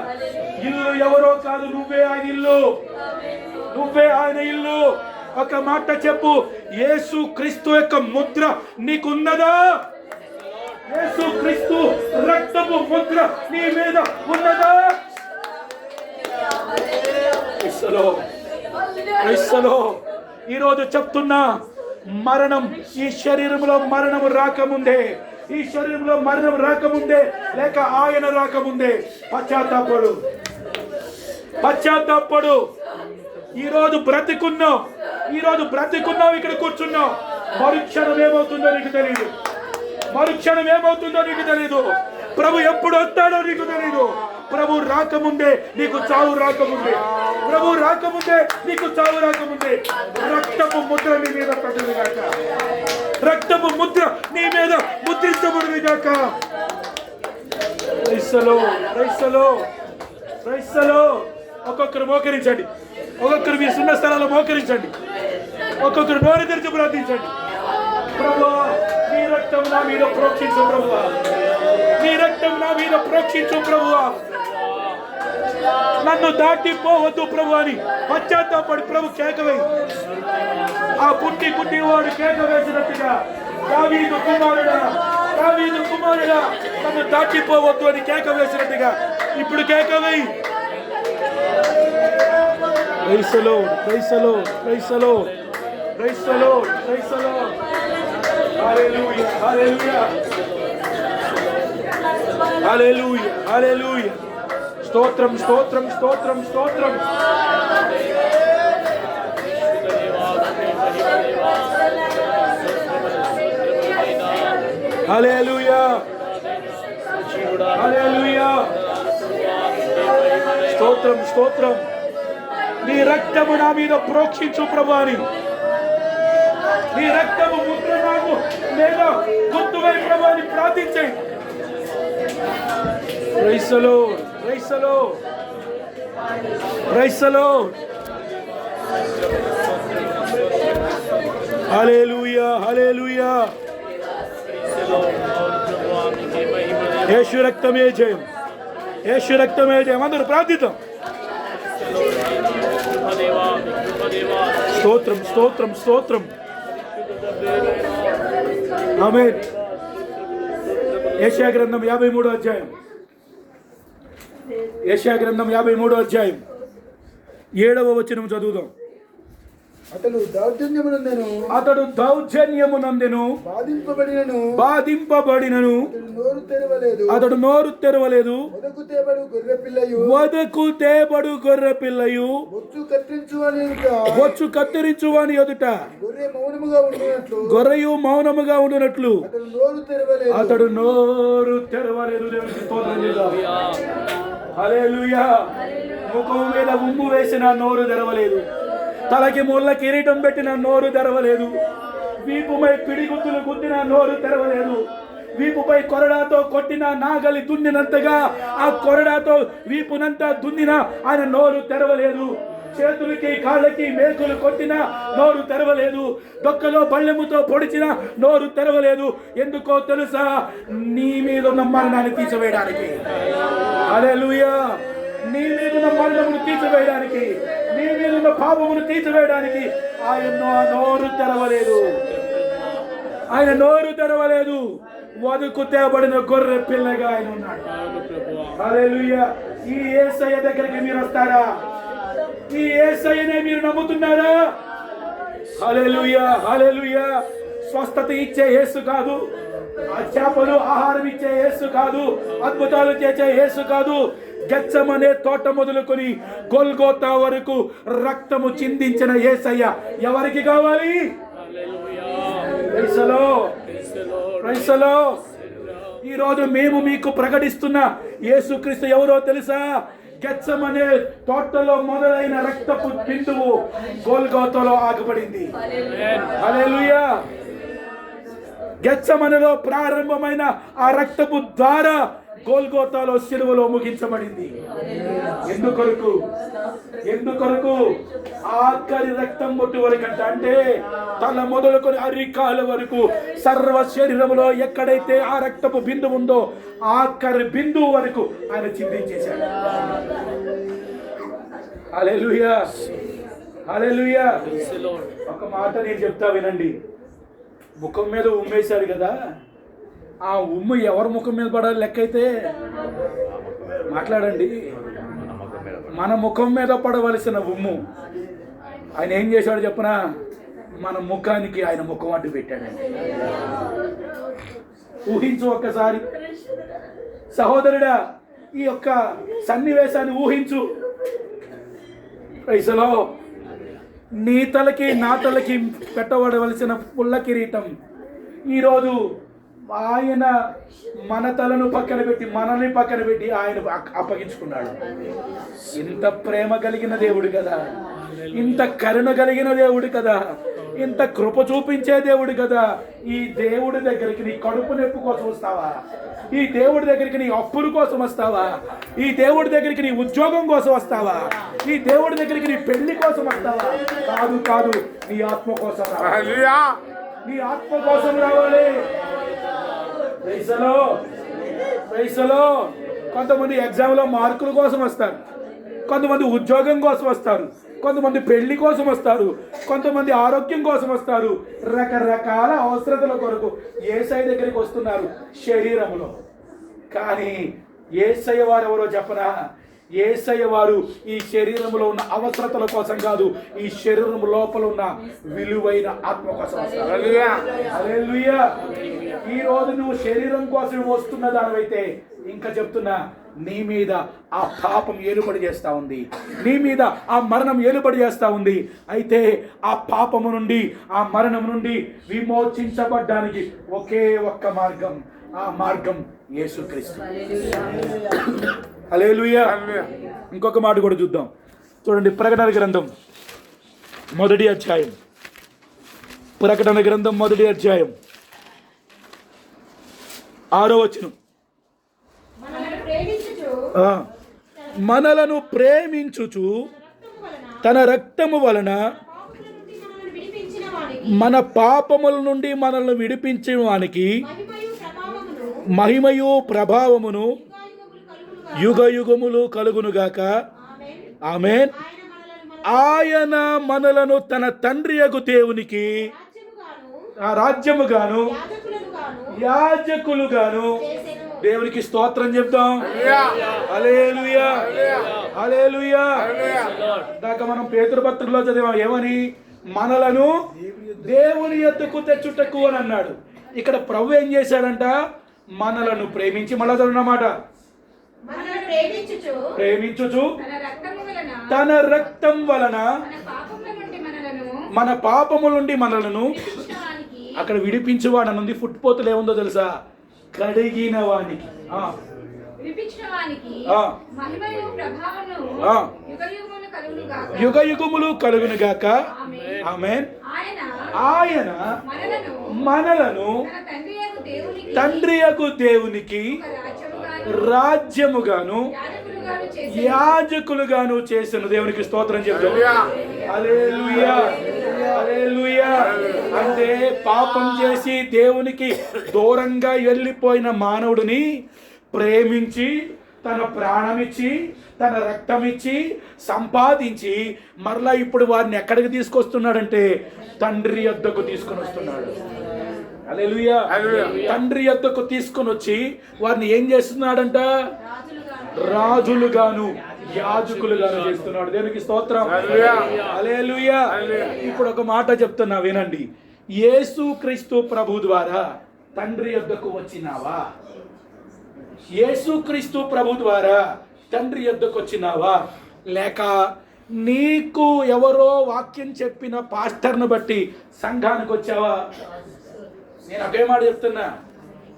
ఇల్లు ఎవరో కాదు, నువ్వే ఆయన ఇల్లు, నువ్వే ఆయన ఇల్లు. ఒక మాట చెప్పు, యేసు క్రీస్తు యొక్క ముద్ర నీకున్నదా? యేసు క్రీస్తు రక్తపు ముద్ర నీ మీద ఉన్నదా? ఈ రోజు చెప్తున్నా, మరణం ఈ శరీరంలో మరణం రాకముందే, ఈ శరీరంలో మరణం రాకముందే, లేక ఆయన రాకముందే పశ్చాత్తాపడు, పశ్చాత్తాపడు. ఈ రోజు బ్రతికున్నావు, ఈ రోజు బ్రతికున్నావు, ఇక్కడ కూర్చున్నావు. మరుక్షణం ఏమవుతుందో నీకు తెలియదు, మరుక్షణం ఏమవుతుందో నీకు తెలియదు. ప్రభు ఎప్పుడు వస్తాడో నీకు తెలియదు. ప్రభు రాకముందే నీకు చావు రాకముందే, ప్రభు రాకముందే నీకు చావు రాకముందే రక్తపు ముద్ర నీ మీద పడుతుంది కాక, రక్తపు ముద్ర నీ మీద ముద్రించబడింది కాక. Praise the lord, praise the lord, praise the lord. ఒక్కొక్కరు మోకరించండి, ఒక్కొక్కరు మీ సున్న స్థలాల్లో మోకరించండి, ఒక్కొక్కరు నోరు తెరిచి ప్రార్థించండి. ప్రభువా, నీ రక్తం నా మీద ప్రోక్షించు ప్రభువా, నీ రక్తం నా మీద ప్రోక్షించు ప్రభువా, నన్ను దాటిపోవద్దు ప్రభు అని పశ్చాత్తాపడి ప్రభు కేకవే. ఆ పుట్టి వాడు కేక వేసినట్టుగా, దావీదు కుమారుడా, దావీదు కుమారుడా, నన్ను దాటిపోవద్దు అని కేక వేసినట్టుగా ఇప్పుడు కేకవే. Praise the lord, praise the lord, praise the lord, praise the lord, praise the lord. Hallelujah, hallelujah, hallelujah, hallelujah. స్తోత్రం, స్తోత్రం, స్తోత్రం, స్తోత్రం. హల్లెలూయా, హల్లెలూయా. స్తోత్రం, స్తోత్రం. నీ రక్తము నా మీద ప్రోక్షించు ప్రభు అని నీ రక్తము ముద్ర నాకు లేదా గుర్తువై ప్రభు అని ప్రార్థించండి. Praise the lord, praise the lord, praise the lord. Hallelujah, hallelujah. Yesu రక్తమే జయం, యేసు రక్తమే జయం. అందరూ ప్రార్థిద్దాం. స్తోత్రం, స్తోత్రం, స్తోత్రం. ఆమేన్. యెషయా గ్రంథం 53వ అధ్యాయం, యెషయా గ్రంథం 53వ అధ్యాయం 7వ వచనం చదువుదాం. అతడు దౌర్జన్యమునందెను, బాధింపబడినను, అతడు నోరు తెరవలేదు. వదకు తేబడు గొర్రె పిల్లయు బొచ్చు కత్తిరించువాని ఎదుట గొర్రెయు మౌనముగా ఉండునట్లు అతడు నోరు తెరవలేదు. హల్లెలూయా. ముఖం మీద ఉమ్ము వేసిన నోరు తెరవలేదు. తలకి ముళ్ళ కిరీటం పెట్టిన నోరు తెరవలేదు. వీపుపై పిడిగుద్దులు గుద్దిన నోరు తెరవలేదు. వీపుపై కొరడాతో కొట్టిన నాగలి దున్నినంతగా ఆ కొరడాతో వీపునంతా దున్నిన ఆయన నోరు తెరవలేదు. చేతులకి కాళ్ళకి మేకులు కొట్టిన నోరు తెరవలేదు. డొక్కలో బళ్ళెముతో పొడిచిన నోరు తెరవలేదు. ఎందుకో తెలుసా? నీ మీద ఉన్న మరణాన్ని తీసివేయడానికి. హల్లెలూయా. నీ మీద ఉన్న మరణమును తీసివేయడానికి, నీ మీద ఉన్న పాపమును తీసివేయడానికి ఆయన నోరు తెరవలేదు. ఆయన నోరు తెరవలేదు. వదుకు తేబడిన గొర్రె పిల్లగా ఆయన ఉన్నాడు. హల్లెలూయా. ఈ యేసయ్య దగ్గరికి మీరు వస్తారా? ఈ యేసయ్యనే మీరు నమ్ముతున్నారా? హల్లెలూయా, హల్లెలూయా. స్వస్థత ఇచ్చే యేసు కాదు, ఆ చేపలు ఆహారం ఇచ్చే యేసు కాదు, అద్భుతాలు చేసే యేసు కాదు. గెత్సెమనే తోట మొదలుకొని గొల్గోతా వరకు రక్తము చిందించిన యేసయ్య ఎవరికి కావాలి? Praise the lord, praise the lord. ఈ రోజు మేము మీకు ప్రకటిస్తున్న యేసుక్రీస్తు ఎవరో తెలుసా? గెత్సెమనే తోటలో మొదలైన రక్తపు బిందువు గొల్గోతాలో ఆగబడింది. హల్లెలూయా. గెత్సెమనేలో ప్రారంభమైన ఆ రక్తపు ద్వారా గొల్గోతాలో సిలువలో ముగించబడింది. ఎందుకొరకు? ఎందుకొరకు? ఆఖరి రక్తం బొట్టు వరకు అంటే తల మొదలుకొని అరికాల వరకు సర్వ శరీరంలో ఎక్కడైతే ఆ రక్తపు బిందువు ఉందో ఆఖరి బిందువు వరకు ఆయన చిందించేశాడు. హల్లెలూయా, హల్లెలూయా. ఒక మాట నేను చెప్తా వినండి. ముఖం మీద ఉమ్మేశాడు కదా, ఆ ఉమ్ము ఎవరి ముఖం మీద పడాలి? లెక్క అయితే మాట్లాడండి. మన ముఖం మీద పడవలసిన ఉమ్ము ఆయన ఏం చేశాడు చెప్పనా? మన ముఖానికి ఆయన ముఖం అడ్డు పెట్టాడండి. ఊహించు ఒక్కసారి సహోదరుడా, ఈ యొక్క సన్నివేశాన్ని ఊహించు. ప్రైజ్లో నీ తలకి నా తలకి పెట్టబడవలసిన పుల్ల కిరీటం ఈరోజు ఆయన మన తలను పక్కన పెట్టి మనల్ని పక్కన పెట్టి ఆయన అప్పగించుకున్నాడు. ఇంత ప్రేమ కలిగిన దేవుడు కదా, ఇంత కరుణ కలిగిన దేవుడు కదా, ఇంత కృప చూపించే దేవుడు కదా. ఈ దేవుడి దగ్గరికి నీ కడుపు నొప్పి కోసం వస్తావా? ఈ దేవుడి దగ్గరికి నీ అప్పుల కోసం వస్తావా? ఈ దేవుడి దగ్గరికి నీ ఉద్యోగం కోసం వస్తావా? ఈ దేవుడి దగ్గరికి నీ పెళ్లి కోసం వస్తావా? కాదు, కాదు. నీ ఆత్మ కోసం రావాలి. నీ ఆత్మ కోసం రావాలి. Praise the lord, praise the lord. కొంతమంది ఎగ్జామ్లో మార్కుల కోసం వస్తారు, కొంతమంది ఉద్యోగం కోసం వస్తారు, కొంతమంది పెళ్లి కోసం వస్తారు, కొంతమంది ఆరోగ్యం కోసం వస్తారు. రకరకాల అవసరతల కొరకు యేసయ్య దగ్గరికి వస్తున్నారు శరీరంలో. కానీ యేసయ్య వారు ఎవరో చెప్పనా? యేసయ్య వారు ఈ శరీరంలో ఉన్న అవసరతల కోసం కాదు, ఈ శరీరం లోపల ఉన్న విలువైన ఆత్మ కోసం వస్తారు. హల్లెలూయా. ఈ రోజు నువ్వు శరీరం కోసం వస్తున్న దానివైతే ఇంకా చెప్తున్నా, నీ మీద ఆ పాపం ఏలుబడి చేస్తా ఉంది, నీ మీద ఆ మరణం ఏలుబడి చేస్తా ఉంది. అయితే ఆ పాపము నుండి, ఆ మరణం నుండి విమోచించబడ్డానికి ఒకే ఒక్క మార్గం, ఆ మార్గం యేసుక్రీస్తు. హల్లెలూయా. ఇంకొక మాట కూడా చూద్దాం. చూడండి, ప్రకటన గ్రంథం 1వ అధ్యాయం ప్రకటన గ్రంథం 1వ అధ్యాయం 6వ వచనం. మనలను ప్రేమించుచు తన రక్తము వలన మన పాపముల నుండి మనల్ని విడిపించిన వానికి మహిమయు ప్రభావమును యుగ యుగములు కలుగునుగాక. ఆమేన్. ఆయన మనలను తన తండ్రి యగు దేవునికి రాజ్యముగాను యాజకులుగాను. దేవునికి స్తోత్రం చెప్తాం. హల్లెలూయా, హల్లెలూయా. దాకా మనం పేతురు పత్రికలో చదివాం ఏమని, మనలను దేవుని యొద్దకు తెచ్చుటకు అని అన్నాడు. ఇక్కడ ప్రభు ఏం చేశాడంట, మనలను ప్రేమించి, మళ్ళా చదువున్నమాట, ప్రేమించుచు తన రక్తం వలన మన పాపముల నుండి మనలను అక్కడ విడిపించువాడనుంది. ఫుట్పోతులు ఏముందో తెలుసా, కడిగిన వానికి, యుగ యుగములు కలుగునుగాక. ఆమేన్. ఆయన మనలను తండ్రి యగు దేవునికి రాజ్యముగాను యాజకులుగాను చేసిన. దేవునికి స్తోత్రం చెప్తాం. హల్లెలూయా, హల్లెలూయా. అంటే పాపం చేసి దేవునికి దూరంగా వెళ్ళిపోయిన మానవుడిని ప్రేమించి తన ప్రాణమిచ్చి తన రక్తమిచ్చి సంపాదించి మరలా ఇప్పుడు వారిని ఎక్కడికి తీసుకొస్తున్నాడంటే తండ్రి యొద్దకు తీసుకొని వస్తున్నాడు. హల్లెలూయా. తండ్రి యొద్దకు తీసుకొని వచ్చి వారిని ఏం చేస్తున్నాడంట, రాజులుగాను యాజకులుగాను చేస్తున్నాడు. దేవునికి స్తోత్రం. హల్లెలూయా. ఇప్పుడు ఒక మాట చెప్తున్నా వినండి. యేసుక్రీస్తు ప్రభు ద్వారా తండ్రి యొద్దకు వచ్చినావా? యేసుక్రీస్తు ప్రభు ద్వారా తండ్రి యొద్దకు వచ్చినావా? లేక నీకు ఎవరో వాక్యం చెప్పిన పాస్టర్ను బట్టి సంఘానికి వచ్చావా? నేను ఒకే మాట చెప్తున్నా,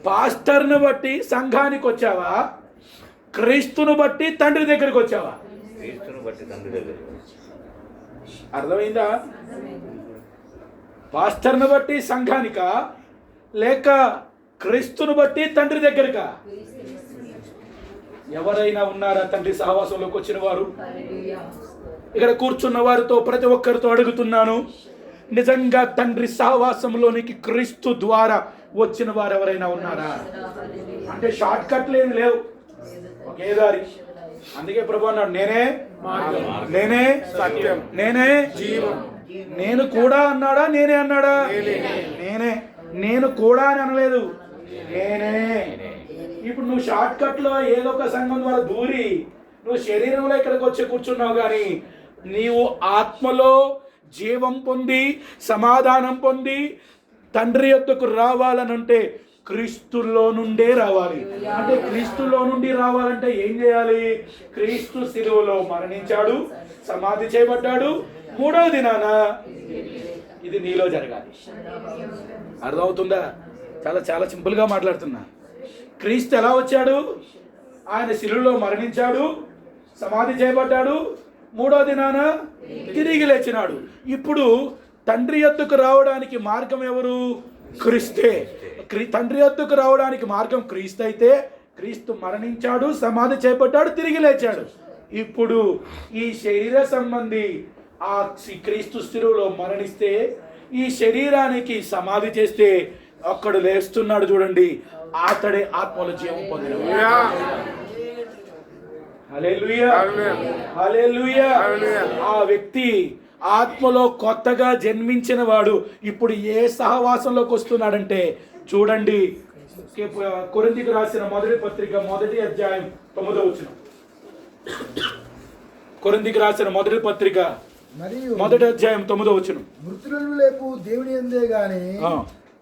పాస్టర్ను బట్టి సంఘానికి వచ్చావా? క్రీస్తును బట్టి తండ్రి దగ్గరికి వచ్చావా? అర్థమైందా? పాస్టర్ను బట్టి సంఘానికా, లేక క్రీస్తును బట్టి తండ్రి దగ్గరకా? ఎవరైనా ఉన్నారా తండ్రి సహవాసంలోకి వచ్చిన వారు? ఇక్కడ కూర్చున్న వారితో ప్రతి ఒక్కరితో అడుగుతున్నాను, నిజంగా తండ్రి సహవాసంలోనికి క్రీస్తు ద్వారా వచ్చిన వారు ఎవరైనా ఉన్నారా? అంటే షార్ట్ కట్లు ఏమి లేవు, ఒకే దారి. అందుకే ప్రభు అన్నాడు, నేనే సత్యం, నేనే జీవం. నేను కూడా అన్నాడా? నేనే అన్నాడా? నేను కూడా అని అనలేదు, నేనే. ఇప్పుడు నువ్వు షార్ట్ కట్ లో ఏదో ఒక సంఘం ద్వారా దూరి నువ్వు శరీరంలో ఇక్కడికి వచ్చి కూర్చున్నావు, కానీ నీవు ఆత్మలో జీవం పొంది సమాధానం పొంది తండ్రి యొద్దకు రావాలనంటే క్రీస్తులో నుండే రావాలి. అంటే క్రీస్తులో నుండి రావాలంటే ఏం చేయాలి? క్రీస్తు శిలువలో మరణించాడు, సమాధి చేయబడ్డాడు, 3వ దినాన ఇది నీలో జరగాలి. అర్థమవుతుందా? చాలా చాలా సింపుల్గా మాట్లాడుతున్నా. క్రీస్తు ఎలా వచ్చాడు? ఆయన శిలువలో మరణించాడు, సమాధి చేయబడ్డాడు, 3వ దినాన తిరిగి లేచినాడు. ఇప్పుడు తండ్రి యొద్దకు రావడానికి మార్గం ఎవరు? క్రీస్తే. తండ్రి యొద్దకు రావడానికి మార్గం క్రీస్తు అయితే క్రీస్తు మరణించాడు, సమాధి చేయబడ్డాడు, తిరిగి లేచాడు. ఇప్పుడు ఈ శరీర సంబంధి ఆ క్రీస్తు శిలువలో మరణిస్తే, ఈ శరీరానికి సమాధి చేస్తే అక్కడ లేస్తున్నాడు చూడండి, అతడే ఆత్మలో జీవం పొందినవాడు. హల్లెలూయా, హల్లెలూయా. ఆ వ్యక్తి ఆత్మలో కొత్తగా జన్మించిన వాడు ఇప్పుడు ఏ సహవాసంలోకి వస్తున్నాడంటే చూడండి, కొరింథీయులకు రాసిన మొదటి పత్రిక 1వ అధ్యాయం 9వ వచనం. కొరింథీయులకు రాసిన మొదటి పత్రిక 1వ అధ్యాయం 9వ వచనం. మృతులను లేపు దేవుని యందే గాని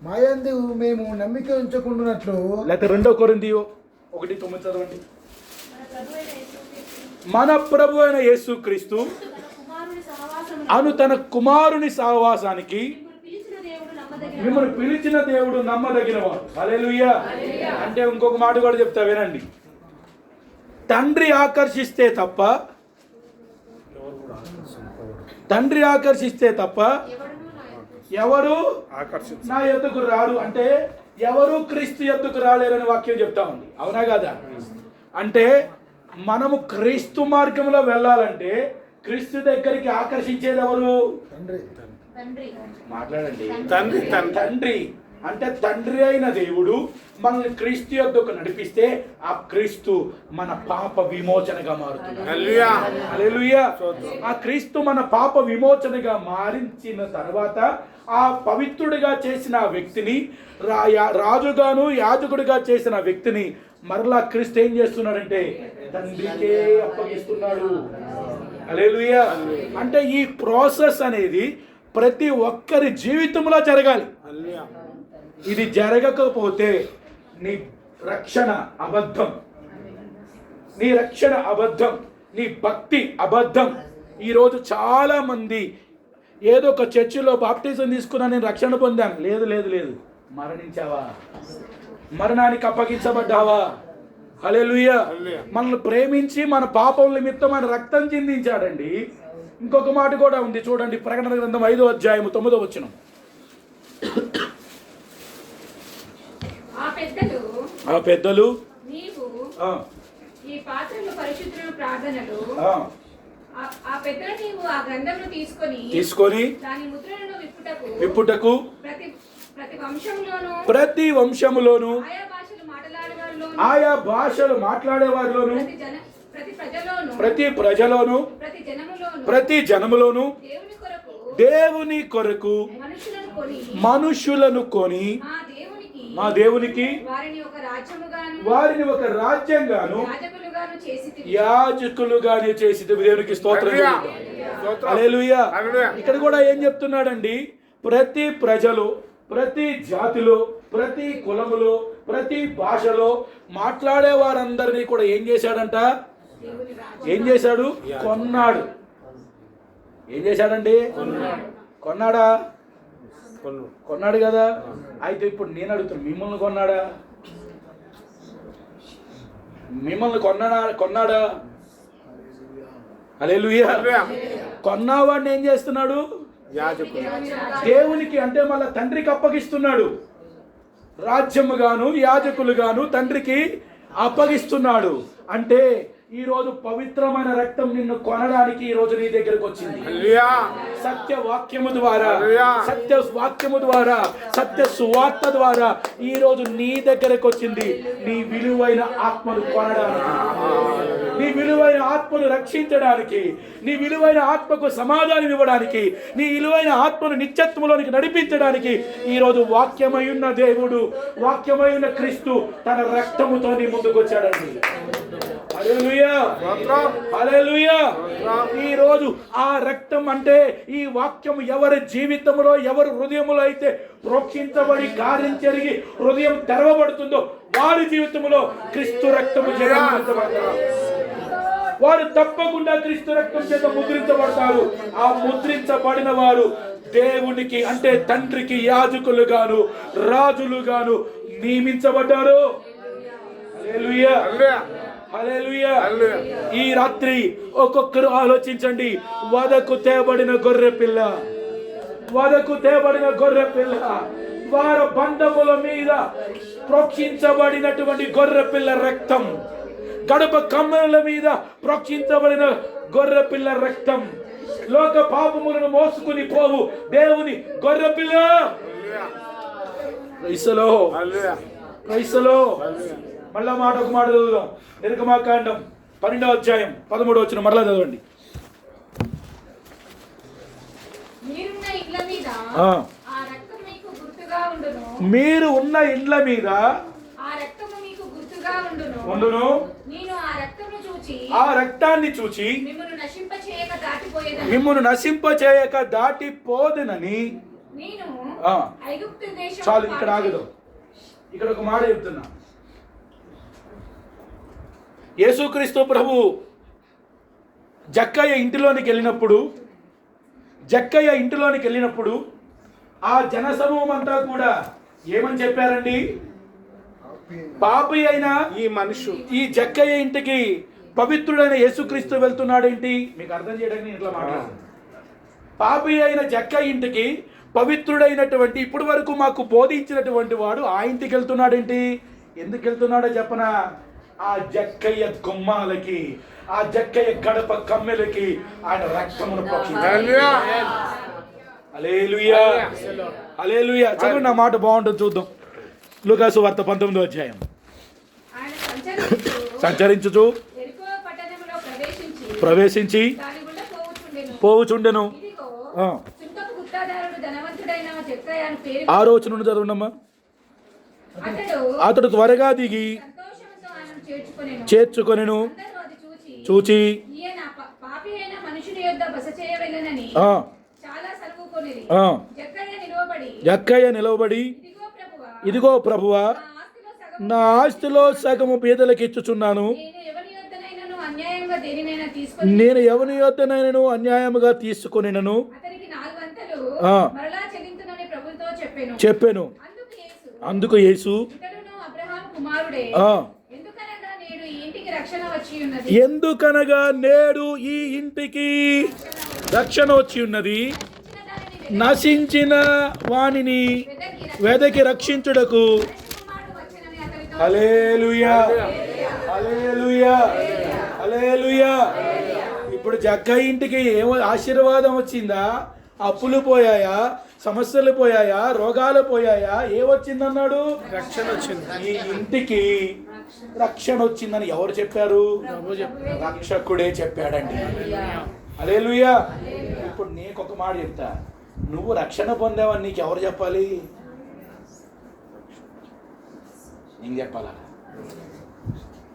మాయందు మేము నమ్మిక ఉంచకుండానట్లు. లేకపోతే 2 కొరింథీయు 1:9 చదవండి. మన ప్రభు అయిన యేసుక్రీస్తు అను తన కుమారుని సహవాసానికి మిమ్మల్ని పిలిచిన దేవుడు నమ్మదగినవాడు. హల్లెలూయా. అంటే ఇంకొక మాట కూడా చెప్తా వినండి. తండ్రి ఆకర్షిస్తే తప్ప ఎవరు ఆకర్షించు. నా యొద్దకు రారు అంటే ఎవరు క్రీస్తు యొద్దకు రాలేరని వాక్యం చెప్తా ఉంది. అవునా కాదా? అంటే మనము క్రీస్తు మార్గంలో వెళ్ళాలంటే క్రీస్తు దగ్గరికి ఆకర్షించేది ఎవరు? తండ్రి. తండ్రి. మాట్లాడండి. తండ్రి. తండ్రి అంటే తండ్రి అయిన దేవుడు మనల్ని క్రీస్తు యొద్దకు నడిపిస్తే ఆ క్రీస్తు మన పాప విమోచనగా మారుతున్నాడు. హల్లెలూయా. హల్లెలూయా. ఆ క్రీస్తు మన పాప విమోచనగా మారించిన తర్వాత ఆ పవిత్రుడిగా చేసిన ఆ వ్యక్తిని రాజుగాను యాజకుడిగా చేసిన వ్యక్తిని మరలా క్రీస్తు ఏం చేస్తున్నాడంటే తండ్రికే అప్పగిస్తున్నాడు. హల్లెలూయా. అంటే ఈ ప్రాసెస్ అనేది ప్రతి ఒక్కరి జీవితంలో జరగాలి. హల్లెలూయా. ఇది జరగకపోతే నీ రక్షణ అబద్ధం, నీ రక్షణ అబద్ధం, నీ భక్తి అబద్ధం. ఈరోజు చాలా మంది ఏదో ఒక చర్చిలో బాప్టిజం తీసుకున్నా, నేను రక్షణ పొందాను. లేదు లేదు లేదు, మరణించావా? మరణానికి అప్పగించబడ్డావా? హల్లెలూయా. మనల్ని ప్రేమించి మన పాపం నిమిత్తం మన రక్తం చిందించాడండి. ఇంకొక మాట కూడా ఉంది చూడండి, ప్రకటన గ్రంథం 5వ అధ్యాయము 9వ వచనం. ఆ పెద్దలు నీవు ఈ పాత్రలు పరిశుద్ధుల ప్రార్థనలు ఆ పెద్దలు నీవు ఆ గ్రంథమును తీసుకొని దాని ముద్రలను విప్పుటకు ప్రతి వంశములోను ఆయా భాషలు మాట్లాడేవారిలోను ప్రతి ప్రజలోను ప్రతి జనములోను దేవుని కొరకు మనుషులను కొని మా దేవునికి వారిని ఒక రాజ్యంగాను యాజకులుగానే చేసి దేవునికి స్తోత్రం. హల్లెలూయా. ఇక్కడ కూడా ఏం చెప్తున్నాడండి? ప్రతి ప్రజలు, ప్రతి జాతిలో, ప్రతి కులములో, ప్రతి భాషలో మాట్లాడే వారందరినీ కూడా ఏం చేశాడంట? ఏం చేశాడు? కొన్నాడు. ఏం చేశాడండి? కొన్నాడా? కొన్నాడు కదా. అయితే ఇప్పుడు నేను అడుగుతాను, మిమ్మల్ని కొన్నాడా? మిమ్మల్ని కొన్నాడా? హల్లెలూయా. కొన్నవాడిని ఏం చేస్తున్నాడు? దేవునికి అంటే మళ్ళా తండ్రికి అప్పగిస్తున్నాడు. రాజ్యముగాను యాజకులుగాను తండ్రికి అప్పగిస్తున్నాడు. అంటే ఈ రోజు పవిత్రమైన రక్తం నిన్ను కొనడానికి ఈ రోజు నీ దగ్గరకు వచ్చింది. సత్య వాక్యము ద్వారా, సత్య వాక్యము ద్వారా, సత్య సువార్త ద్వారా ఈ రోజు నీ దగ్గరకు వచ్చింది. నీ విలువైన ఆత్మను కొనడానికి, నీ విలువైన ఆత్మను రక్షించడానికి, నీ విలువైన ఆత్మకు సమాధానం ఇవ్వడానికి, నీ విలువైన ఆత్మను నిత్యత్వంలోనికి నడిపించడానికి ఈ రోజు వాక్యమయున్న దేవుడు, వాక్యమయున్న క్రీస్తు తన రక్తముతో నీ ముందుకు వచ్చాడండి. హల్లెలూయా. హల్లెలూయా. ఈ రోజు ఆ రక్తం అంటే ఈ వాక్యం ఎవరి జీవితంలో, ఎవరి హృదయంలో అయితే ప్రోక్షించబడి కార్యం జరిగి హృదయం తెరవబడుతుందో వారి జీవితంలో క్రీస్తు రక్తము జరించబడతారు. వారు తప్పకుండా క్రీస్తు రక్తం చేత ముద్రించబడతారు. ఆ ముద్రించబడిన వారు దేవునికి అంటే తండ్రికి యాజకులుగాను రాజులుగాను నియమించబడ్డారు. హల్లెలూయా. హల్లెలూయా. ఈ రాత్రి ఒక్కొక్కరు ఆలోచించండి. వదకు తేబడిన గొర్రె పిల్ల, వదకు తేబడిన గొర్రె పిల్ల, వారి బంధముల మీద ప్రోక్షించబడినటువంటి గొర్రె పిల్ల రక్తం, గడప కమ్మల మీద ప్రోక్షించబడిన గొర్రె పిల్ల రక్తం, లోక పాపములను మోసుకుని పోవు దేవుని గొర్రె పిల్ల. క్రైస్తలో క్రైస్తలో మళ్ళా మాట ఒక మాట చదువుదాం. నిర్గమాకాండం 12వ అధ్యాయం 13వ వచనం మరలా చదవండి. మీరు ఉన్న ఇండ్ల మీద ఉండును. ఆ రక్తాన్ని చూచి మిమ్మును నశింపచేయక దాటిపోదునని. చాలు, ఇక్కడ ఆగుదాం. ఇక్కడ ఒక మాట చెప్తున్నా. యేసుక్రీస్తు ప్రభు జక్కయ్య ఇంటిలోనికి వెళ్ళినప్పుడు ఆ జనసమూహం అంతా కూడా ఏమని చెప్పారండి? పాపి అయిన ఈ జక్కయ్య ఇంటికి పవిత్రుడైన యేసుక్రీస్తు వెళ్తున్నాడేంటి? మీకు అర్థం చేయడానికి నేను ఇట్లా మాట్లాడుతున్నాను. పాపి అయిన జక్క ఇంటికి పవిత్రుడైనటువంటి ఇప్పటి వరకు మాకు బోధించినటువంటి వాడు ఆ ఇంటికి వెళ్తున్నాడేంటి? ఎందుకు వెళ్తున్నాడో చెప్పనా? ఆ జక్కయ్య గుమ్మాలకి, ఆ జక్కయ్య గడప కమ్మెలకి ఆయన రక్తమును హల్లెలూయా. హల్లెలూయా, హల్లెలూయా. చదువు, నా మాట బాగుంటుంది, చూద్దాం. లూకాసు వార్త 19వ అధ్యాయం. ఆయన సంచరించుచు యెరికో పట్టణములో ప్రవేశించి దాని గుండా పోవుచుండెను. ఇదిగో, ఆ. సుంకపు గుత్తాదారుడు ధనవంతుడైన జక్కయ్య అని పేరు. 6వ వచనం చదవండమ్మా. అతడు అతడు త్వరగా దిగి సంతోషంతో ఆయనను చేర్చుకొనెను. అందరూ అది చూచి ఈయన పాపి అయిన మనుషుని యొద్ద బస చేయవలెనని ఆ చాలా సలుపుకొనిరి. ఆ జక్కయ్య నిలవబడి, జక్కయ్య నిలవబడి, ఇదిగో ప్రభువా, ఇదిగో ప్రభువా, నా ఆస్తిలో సగము పేదలకు ఇచ్చుచున్నాను. నేను ఎవని యొద్దనైనను అన్యాయముగా తీసుకొనినను అతనికి 4 వంతులు ఆ. మరలా చెల్లించునని ప్రభువుతో చెప్పెను. అందుకు యేసు ఇతడును అబ్రహాము కుమారుడే. ఆ ఎందుకనగా నేడు ఈ ఇంటికి రక్షణ వచ్చి ఉన్నది. ఎందుకనగా నేడు ఈ ఇంటికి రక్షణ వచ్చి ఉన్నది. నశించిన వానిని వెదకి రక్షించుటకు. హల్లెలూయా, హల్లెలూయా, హల్లెలూయా. ఇప్పుడు జక్కయ్య ఇంటికి ఏమో ఆశీర్వాదం వచ్చిందా? అప్పులు పోయాయా? సమస్యలు పోయాయా? రోగాలు పోయాయా? ఏమొచ్చిందన్నాడు? రక్షణ వచ్చింది. ఈ ఇంటికి రక్షణ వచ్చిందని ఎవరు చెప్పారు? రక్షకుడే చెప్పాడండి. హల్లెలూయా. ఇప్పుడు నీకు ఒక మాట చెప్తా, నువ్వు రక్షణ పొందావని నీకు ఎవరు చెప్పాలి? నేను చెప్పాలా?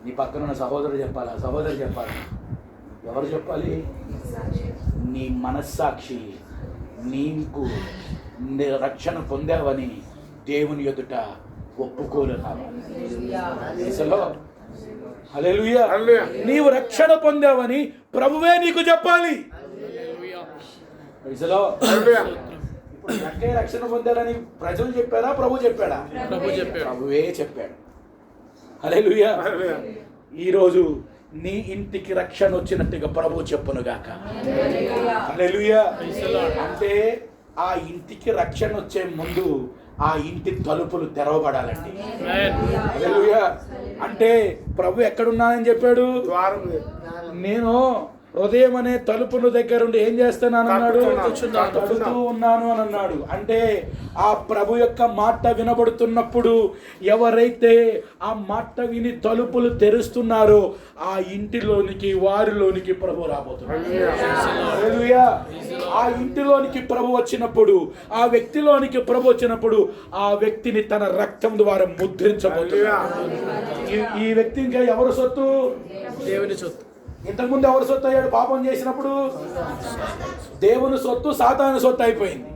నీ పక్కన ఉన్న సహోదరుడు చెప్పాలా? సహోదరు చెప్పాలా? ఎవరు చెప్పాలి? నీ మనస్సాక్షి నీకు రక్షణ పొందావని దేవుని ఎదుట ఒప్పుకోలేనావు. హల్లెలూయా. నీవు రక్షణ పొందావని ప్రభువే నీకు చెప్పాలి. ఇప్పుడు జక్కయ్య రక్షణ పొందాడని ప్రజలు చెప్పారా? ప్రభు చెప్పాడా? ప్రభువే చెప్పాడు. హల్లెలూయా. ఈరోజు నీ ఇంటికి రక్షణ వచ్చినట్టుగా ప్రభు చెప్పునుగాక. హల్లెలూయా. అంటే ఆ ఇంటికి రక్షణ వచ్చే ముందు ఆ ఇంటి తలుపులు తెరవబడాలండి. హల్లెలూయా. అంటే ప్రభు ఎక్కడున్నానని చెప్పాడు? నేను హృదయం అనే తలుపును దగ్గరుండి ఏం చేస్తున్నాను అన్నాడు? తడుతూ ఉన్నాను అని అన్నాడు. అంటే ఆ ప్రభు యొక్క మాట వినబడుతున్నప్పుడు ఎవరైతే ఆ మాట విని తలుపులు తెరుస్తున్నారో ఆ ఇంటిలోనికి, వారిలోనికి ప్రభు రాబోతున్నాడు. హల్లెలూయా. ఆ ఇంటిలోనికి ప్రభు వచ్చినప్పుడు, ఆ వ్యక్తిలోనికి ప్రభు వచ్చినప్పుడు ఆ వ్యక్తిని తన రక్తం ద్వారా ముద్రించబోతున్నాడు. ఈ వ్యక్తి ఇంకా ఎవరు సొత్తు? దేవుని సొత్తు. ఇంతకుముందు ఎవరు సొత్తు అయ్యాడు? పాపం చేసినప్పుడు దేవుని సొత్తు సాతాను సొత్తు అయిపోయింది.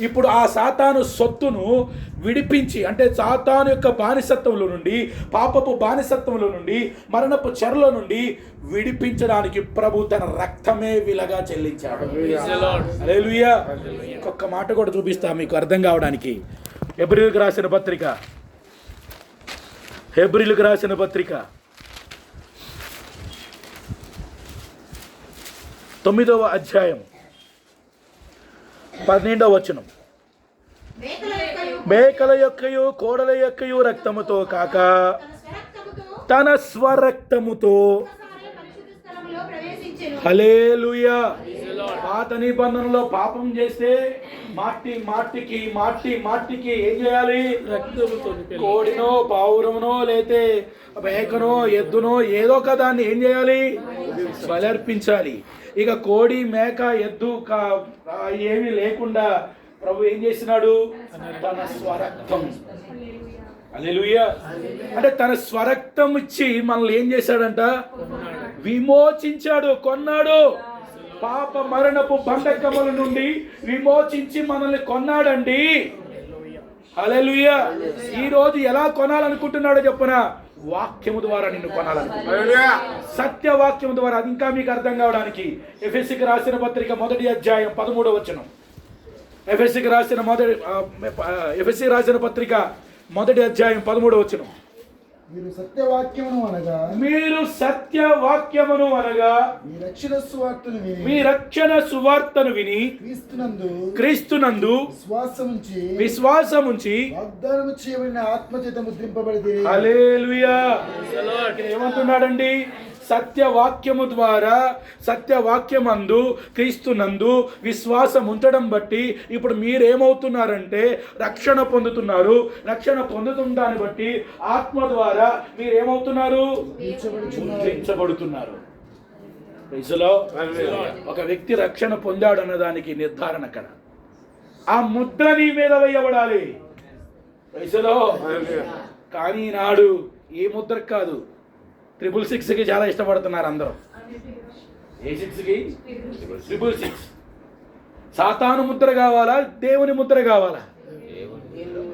ఇప్పుడు ఆ సాతాను సొత్తును విడిపించి, అంటే సాతాను యొక్క బానిసత్వంలో నుండి, పాపపు బానిసత్వంలో నుండి, మరణపు చెరలో నుండి విడిపించడానికి ప్రభు తన రక్తమే విలగా చెల్లించాడు. హల్లెలూయా. ఒక్క మాట కూడా చూపిస్తా మీకు అర్థం కావడానికి. హెబ్రీయులకు రాసిన పత్రిక, హెబ్రీయులకు రాసిన పత్రిక 9వ అధ్యాయం 12వ వచనం. మేకల యొక్కయు కోడల యొక్కయు రక్తముతో కాక తన స్వరక్తముతో. హల్లెలూయా. పాత నిబంధనలో పాపం చేస్తే మాటికి ఏం చేయాలి? కోడినో, పావురమునో, లేతే మేకనో, ఎద్దునో ఏదో ఒక దాన్ని ఏం చేయాలి? బలర్పించాలి. ఇక కోడి, మేక, ఎద్దు ఏమీ లేకుండా ప్రభు ఏం చేసినాడు? తన స్వరక్తం. హల్లెలూయా. అంటే తన స్వరక్తం ఇచ్చి మనల్ని ఏం చేశాడంట? విమోచించాడు, కొన్నాడు. పాప మరణపు బంధకముల నుండి విమోచించి మనల్ని కొన్నాడండి. హల్లెలూయా. ఈ రోజు ఎలా కొనాలనుకుంటున్నాడో చెప్పనా? వాక్యము ద్వారా నిన్ను కొనాలనుకుంటున్నాడు. సత్యవాక్యము ద్వారా. అది ఇంకా మీకు అర్థం కావడానికి ఎఫెసీకి రాసిన పత్రిక 1వ అధ్యాయం 13వ వచనం. ఎఫెసీకి రాసిన పత్రిక 1వ అధ్యాయం 13వ వచనం. మీరు సత్యవాక్యమును అనగా మీరు సత్యవాక్యమును అనగా మీ రక్షణ సువార్తను విని మీ రక్షణ సువార్తను విని క్రీస్తునందు విశ్వాసముంచి వాగ్దానము చేయబడిన ఆత్మచేత ముద్రింపబడితే. హల్లెలూయా. ఇక్కడ ఏమంటున్నాడండి? సత్యవాక్యము ద్వారా, సత్యవాక్యమందు క్రీస్తునందు విశ్వాసం ఉంచడం బట్టి ఇప్పుడు మీరేమవుతున్నారంటే రక్షణ పొందుతున్నారు. రక్షణ పొందుతుందాన్ని బట్టి ఆత్మ ద్వారా మీరేమవుతున్నారు? ముద్రించబడుతున్నారు. ఒక వ్యక్తి రక్షణ పొందాడు అన్నదానికి నిర్ధారణ అక్కడ ఆ ముద్ర నీ మీద వేయబడాలి. కానీ నాడు ఏ ముద్ర కాదు, 666కి చాలా ఇష్టపడుతున్నారు అందరూ. ఏ 6కి? 666. సాతాను ముద్ర కావాలా, దేవుని ముద్ర కావాలా?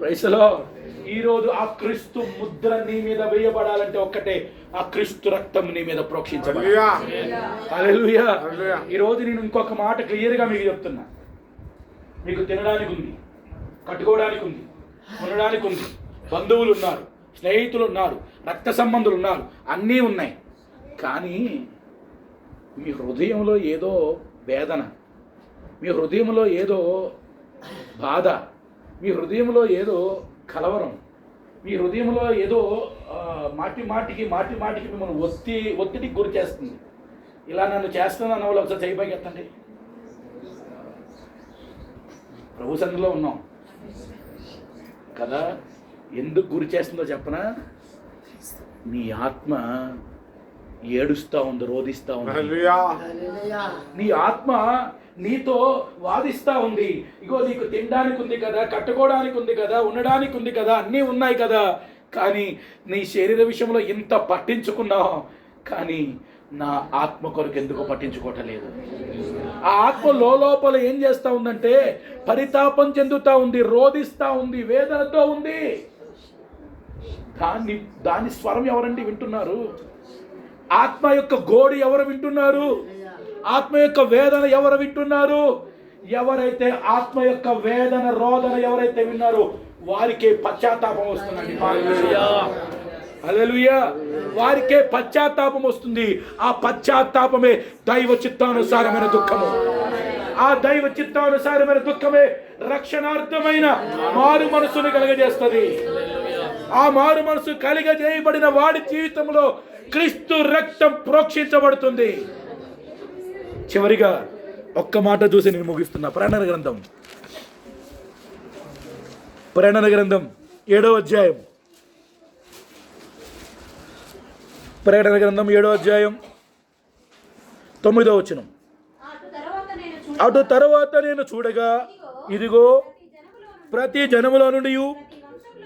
ప్రైస్లో ఈరోజు ఆ క్రీస్తు ముద్ర నీ మీద వేయబడాలంటే ఒక్కటే, ఆ క్రీస్తు రక్తం నీ మీద ప్రోక్షించబడాలి. హల్లెలూయా. ఈరోజు నేను ఇంకొక మాట క్లియర్గా మీకు చెప్తున్నా. మీకు తినడానికి ఉంది, కట్టుకోవడానికి ఉంది, ఉండడానికి ఉంది, బంధువులు ఉన్నారు, స్నేహితులు ఉన్నారు, రక్త సంబంధులు ఉన్నారు, అన్నీ ఉన్నాయి. కానీ మీ హృదయంలో ఏదో వేదన, మీ హృదయంలో ఏదో బాధ, మీ హృదయంలో ఏదో కలవరం, మీ హృదయంలో ఏదో మాటి మాటికి మిమ్మల్ని ఒత్తిడికి గురి చేస్తుంది. ఇలా నన్ను చేస్తాను అన్న వాళ్ళు ఒకసారి చేయబాకి ఎత్తండి. ప్రభు సన్నిధిలో ఉన్నాం కదా, ఎందుకు గురి చేస్తుందో చెప్పనా? నీ ఆత్మ ఏడుస్తూ ఉంది, రోధిస్తూ ఉంది. నీ ఆత్మ నీతో వాదిస్తూ ఉంది. ఇగో నీకు తినడానికి ఉంది కదా, కట్టుకోవడానికి ఉంది కదా, ఉండడానికి ఉంది కదా, అన్నీ ఉన్నాయి కదా, కానీ నీ శరీర విషయంలో ఇంత పట్టించుకున్నావు, కానీ నా ఆత్మ కొరకు ఎందుకు పట్టించుకోవటం లేదు. ఆ ఆత్మ లోపల ఏం చేస్తూ ఉందంటే పరితాపం చెందుతూ ఉంది, రోధిస్తూ ఉంది, వేదనతో ఉంది. దాని స్వరం ఎవరండి వింటున్నారు? ఆత్మ యొక్క గోడు ఎవరు వింటున్నారు? ఆత్మ యొక్క వేదన ఎవరు వింటున్నారు? ఎవరైతే ఆత్మ యొక్క వేదన రోదన ఎవరైతే విన్నారో వారికే పశ్చాత్తాపం వస్తుందండి. హల్లెలూయా. వారికే పశ్చాత్తాపం వస్తుంది. ఆ పశ్చాత్తాపమే దైవ చిత్తానుసారమైన దుఃఖము. ఆ దైవ చిత్తానుసారమైన దుఃఖమే రక్షణార్థమైన మారు మనసును కలుగజేస్తుంది. ఆ మారు మనసు కలిగజేయబడిన వాడి జీవితంలో క్రీస్తు రక్తం ప్రోక్షించబడుతుంది. చివరిగా ఒక్క మాట చూసి నేను ముగిస్తున్నా. ప్రకటన గ్రంథం 7వ అధ్యాయం. ప్రకటన గ్రంథం 7వ అధ్యాయం 9వ వచనం. అటు తరువాత నేను చూడగా ఇదిగో ప్రతి జనములో నుండి,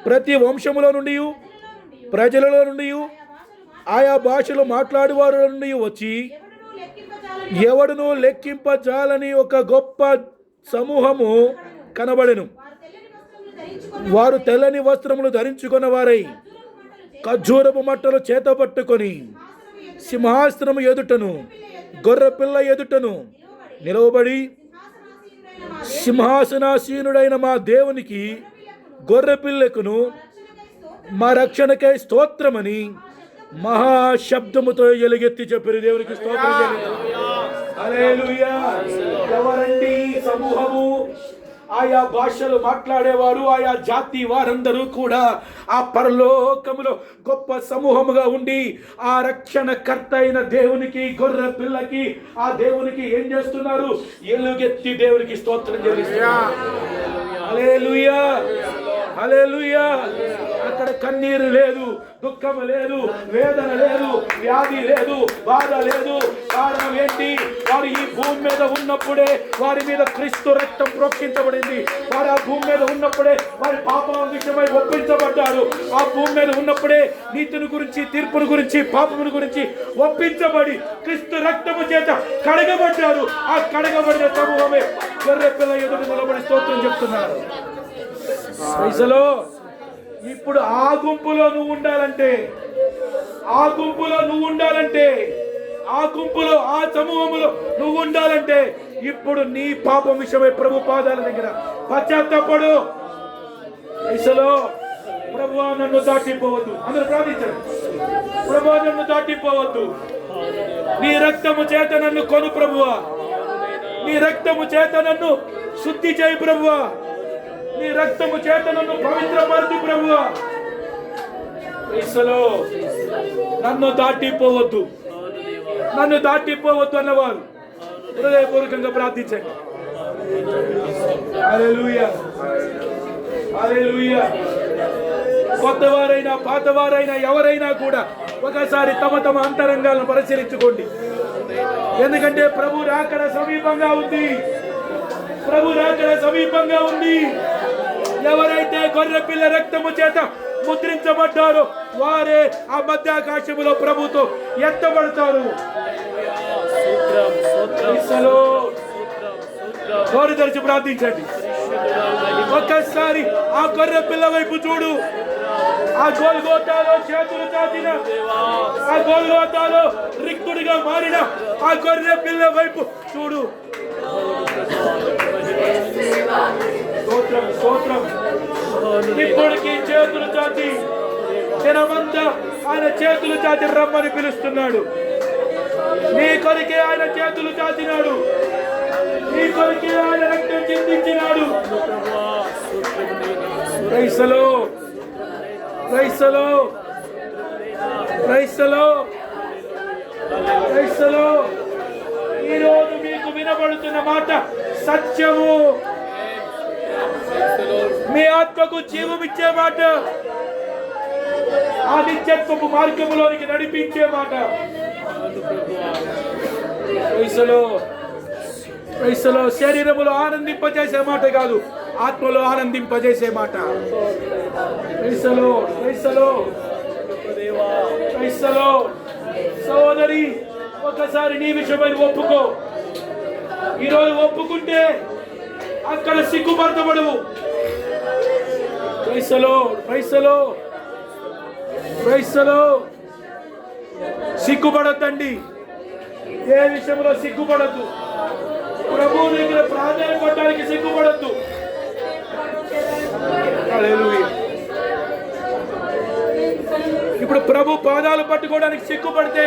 ప్రతి వంశములో నుండి, ప్రజలలో నుండి, ఆయా భాషలు మాట్లాడేవారి నుండి వచ్చి ఎవడును లెక్కింపజాలని ఒక గొప్ప సమూహము కనబడెను. వారు తెల్లని వస్త్రములు ధరించుకున్న వారై ఖర్జూరపు మట్టలు చేతపట్టుకొని సింహాసనము ఎదుటను గొర్రెపిల్ల ఎదుటను నిలవబడి సింహాసనాసీనుడైన మా దేవునికి గొర్రెపిల్లకును మా రక్షణకై స్తోత్రమని మహాశబ్దముతో ఎలుగెత్తి చెప్పిన దేవునికి స్తోత్రం. హల్లెలూయా. ఎవరండి సమూహము? ఆయా భాషలు మాట్లాడేవారు, ఆయా జాతి వారందరూ కూడా ఆ పరలోకములో గొప్ప సమూహముగా ఉండి ఆ రక్షణకర్త అయిన దేవునికి, గొర్రె పిల్లకి, ఆ దేవునికి ఏం చేస్తున్నారు? ఎలుగెత్తి దేవునికి స్తోత్రం చెల్లిస్తున్నారు. హల్లెలూయా. హల్లెలూయా. అక్కడ కన్నీరు లేదు, దుఃఖం లేదు, వేదన లేదు, వ్యాధి లేదు, బాధ లేదు. కారణం ఏంటి? వారు ఈ భూమి మీద ఉన్నప్పుడే వారి మీద క్రీస్తు రక్తం ప్రోక్షించబడింది. వారు ఆ భూమి మీద ఉన్నప్పుడే వారి పాపం విషయమై ఒప్పించబడ్డారు. ఆ భూమి మీద ఉన్నప్పుడే నీతిని గురించి, తీర్పును గురించి, పాపమును గురించి ఒప్పించబడి క్రీస్తు రక్తము చేత కడగబడ్డారు. ఆ కడగబడిన సమూహమే గొర్రె పిల్ల ఎదుట నిలబడి స్తోత్రం చెప్తున్నారు. ఇప్పుడు ఆ గుంపులో నువ్వు ఉండాలంటే, ఆ గుంపులో నువ్వు ఉండాలంటే, ఆ గుంపులో, ఆ సమూహములో నువ్వు ఉండాలంటే ఇప్పుడు నీ పాపం విషయమై ప్రభు పాదాల దగ్గర పశ్చాత్తాపడు. ప్రభువా నన్ను దాటిపోవద్దు. అందరూ ప్రార్థించండి. ప్రభువా నన్ను దాటిపోవద్దు. నీ రక్తము చేత నన్ను కొను ప్రభువా. నీ రక్తము చేత నన్ను శుద్ధి చేయి ప్రభువా. నీ రక్తము చేత నన్ను పవిత్రపరచు ప్రభువా. క్రీస్తులో నన్ను దాటిపోవద్దు, నన్ను దాటిపోవద్దు అన్నవారు హృదయపూర్వకంగా ప్రార్థించండి. హల్లెలూయా, హల్లెలూయా. కొత్తవారైనా పాతవారైనా ఎవరైనా కూడా ఒకసారి తమ తమ అంతరంగాలను పరిశీలించుకోండి. ఎందుకంటే ప్రభు రాకడ సమీపంగా ఉంది. ప్రభు రాకడ సమీపంగా ఉంది. ఎవరైతే గొర్రె పిల్ల రక్తము చేత ముద్రించబడ్డారో వారే ఆ మధ్యాకాశములో ప్రభుతో ఎత్తబడతారు. నోరు తెరిచి ప్రార్థించండి. ఒక్కసారి ఆ గొర్రె పిల్ల వైపు చూడు. ఆ గోల్గోతాలో చేతులు చాచిన, ఆ గోల్గోతాలో రిక్తుడిగా మారిన ఆ గొర్రె పిల్ల వైపు చూడు. స్తోత్రం, స్తోత్రం. ఇప్పటికి చేతులు చాచి జనమంతా ఆయన చేతులు చాచి రమ్మని పిలుస్తున్నాడు. నీ కొరికే ఆయన చేతులు చాచినాడు. నీ కొరికే ఆయన రక్తం చిందించినాడు. క్రైస్తలో, క్రైస్తలో, క్రైస్తలో, క్రైస్తలో. ఈరోజు మీకు వినబడుతున్న మాట సత్యము. మీ ఆత్మకు జీవమిచ్చే మాట, ఆ నిత్యత్వపు మార్గములోనికి నడిపించే మాట. క్రైస్తలో, క్రైస్తలో శరీరములో ఆనందింపజేసే మాట కాదు, ఆత్మలో ఆనందింపజేసే మాట. క్రైస్తలో, క్రైస్తలో, క్రైస్తలో. సోదరి, ఒకసారి నీ విషయమైన ఒప్పుకో. ఈరోజు ఒప్పుకుంటే అక్కడ సిగ్గుపడతబడవు. క్రైస్తలో, క్రైస్తలో, క్రైస్తలో. సిగ్గుపడద్దండి. ఏ విషయంలో సిగ్గుపడద్దు. ప్రభువు దగ్గర ప్రాధాన్యపడడానికి సిగ్గుపడద్దు. హల్లెలూయా. ఇప్పుడు ప్రభు పాదాలు పట్టుకోవడానికి సిగ్గుపడితే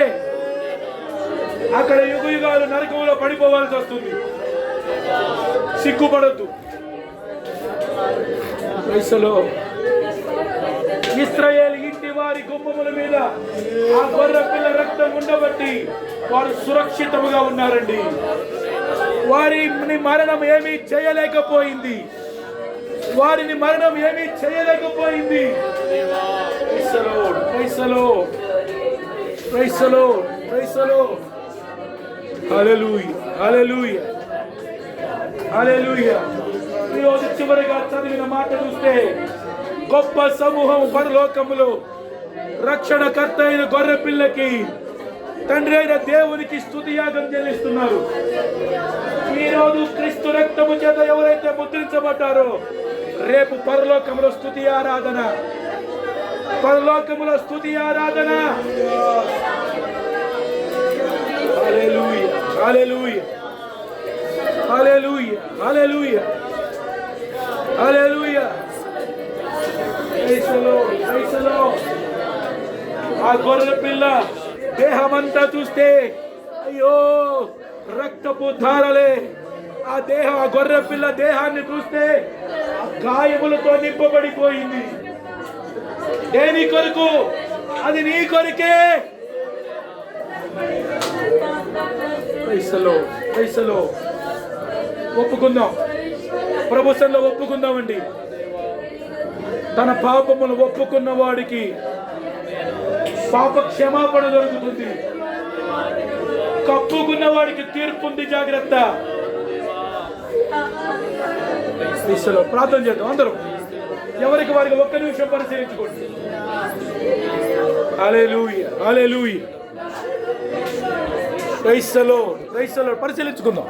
అక్కడ యుగ యుగాలు నరకంలో పడిపోవాల్సి వస్తుంది. సిగ్గుపడద్దు. ఇశ్రాయేలు ఇంటి వారి గుమ్మముల మీద ఆ గొర్రె పిల్ల రక్తం ఉండబట్టి వారు సురక్షితముగా ఉన్నారండి. వారిని మరణం ఏమీ చేయలేకపోయింది. వారిని మరణం ఏమీ చేయలేకపోయింది. హల్లెలూయా, హల్లెలూయా, హల్లెలూయా. ఈరోజు చివరిగా చదివిన మాట చూస్తే గొప్ప సమూహం పరలోకములో రక్షణకర్త అయిన గొర్రె పిల్లకి తండ్రి అయిన దేవునికి స్తుతి యాగం చెల్లిస్తున్నారు. ఈరోజు క్రీస్తు రక్తము చేత ఎవరైతే ముద్రించబడ్డారో రేపు పరలోకములో స్తుతి ఆరాధన, పరలోకములో స్తుతి ఆరాధన. హల్లెలూయా, హల్లెలూయా, హల్లెలూయా, హల్లెలూయా, హల్లెలూయా. ఆ గొర్రె పిల్ల దేహమంతా చూస్తే అయ్యో రక్తపు ధారలే. ఆ దేహం, ఆ గొర్రె పిల్ల దేహాన్ని చూస్తే ఆ గాయములతో నింపబడిపోయింది. దేని కొరకు? అది నీ కొరికే. పైసలో ఒప్పుకుందాం, ప్రభుత్వంలో ఒప్పుకుందామండి. తన పాపమును ఒప్పుకున్న వాడికి పాప క్షమాపణ దొరుకుతుంది. కప్పుకున్న వాడికి తీర్పు ఉంది. జాగ్రత్త. ప్రార్థన చేద్దాం అందరూ. ఎవరికి వారికి ఒక్క నిమిషం పరిశీలించుకోండి. హల్లెలూయా, హల్లెలూయా. క్రైస్తలో పరిశీలించుకుందాం.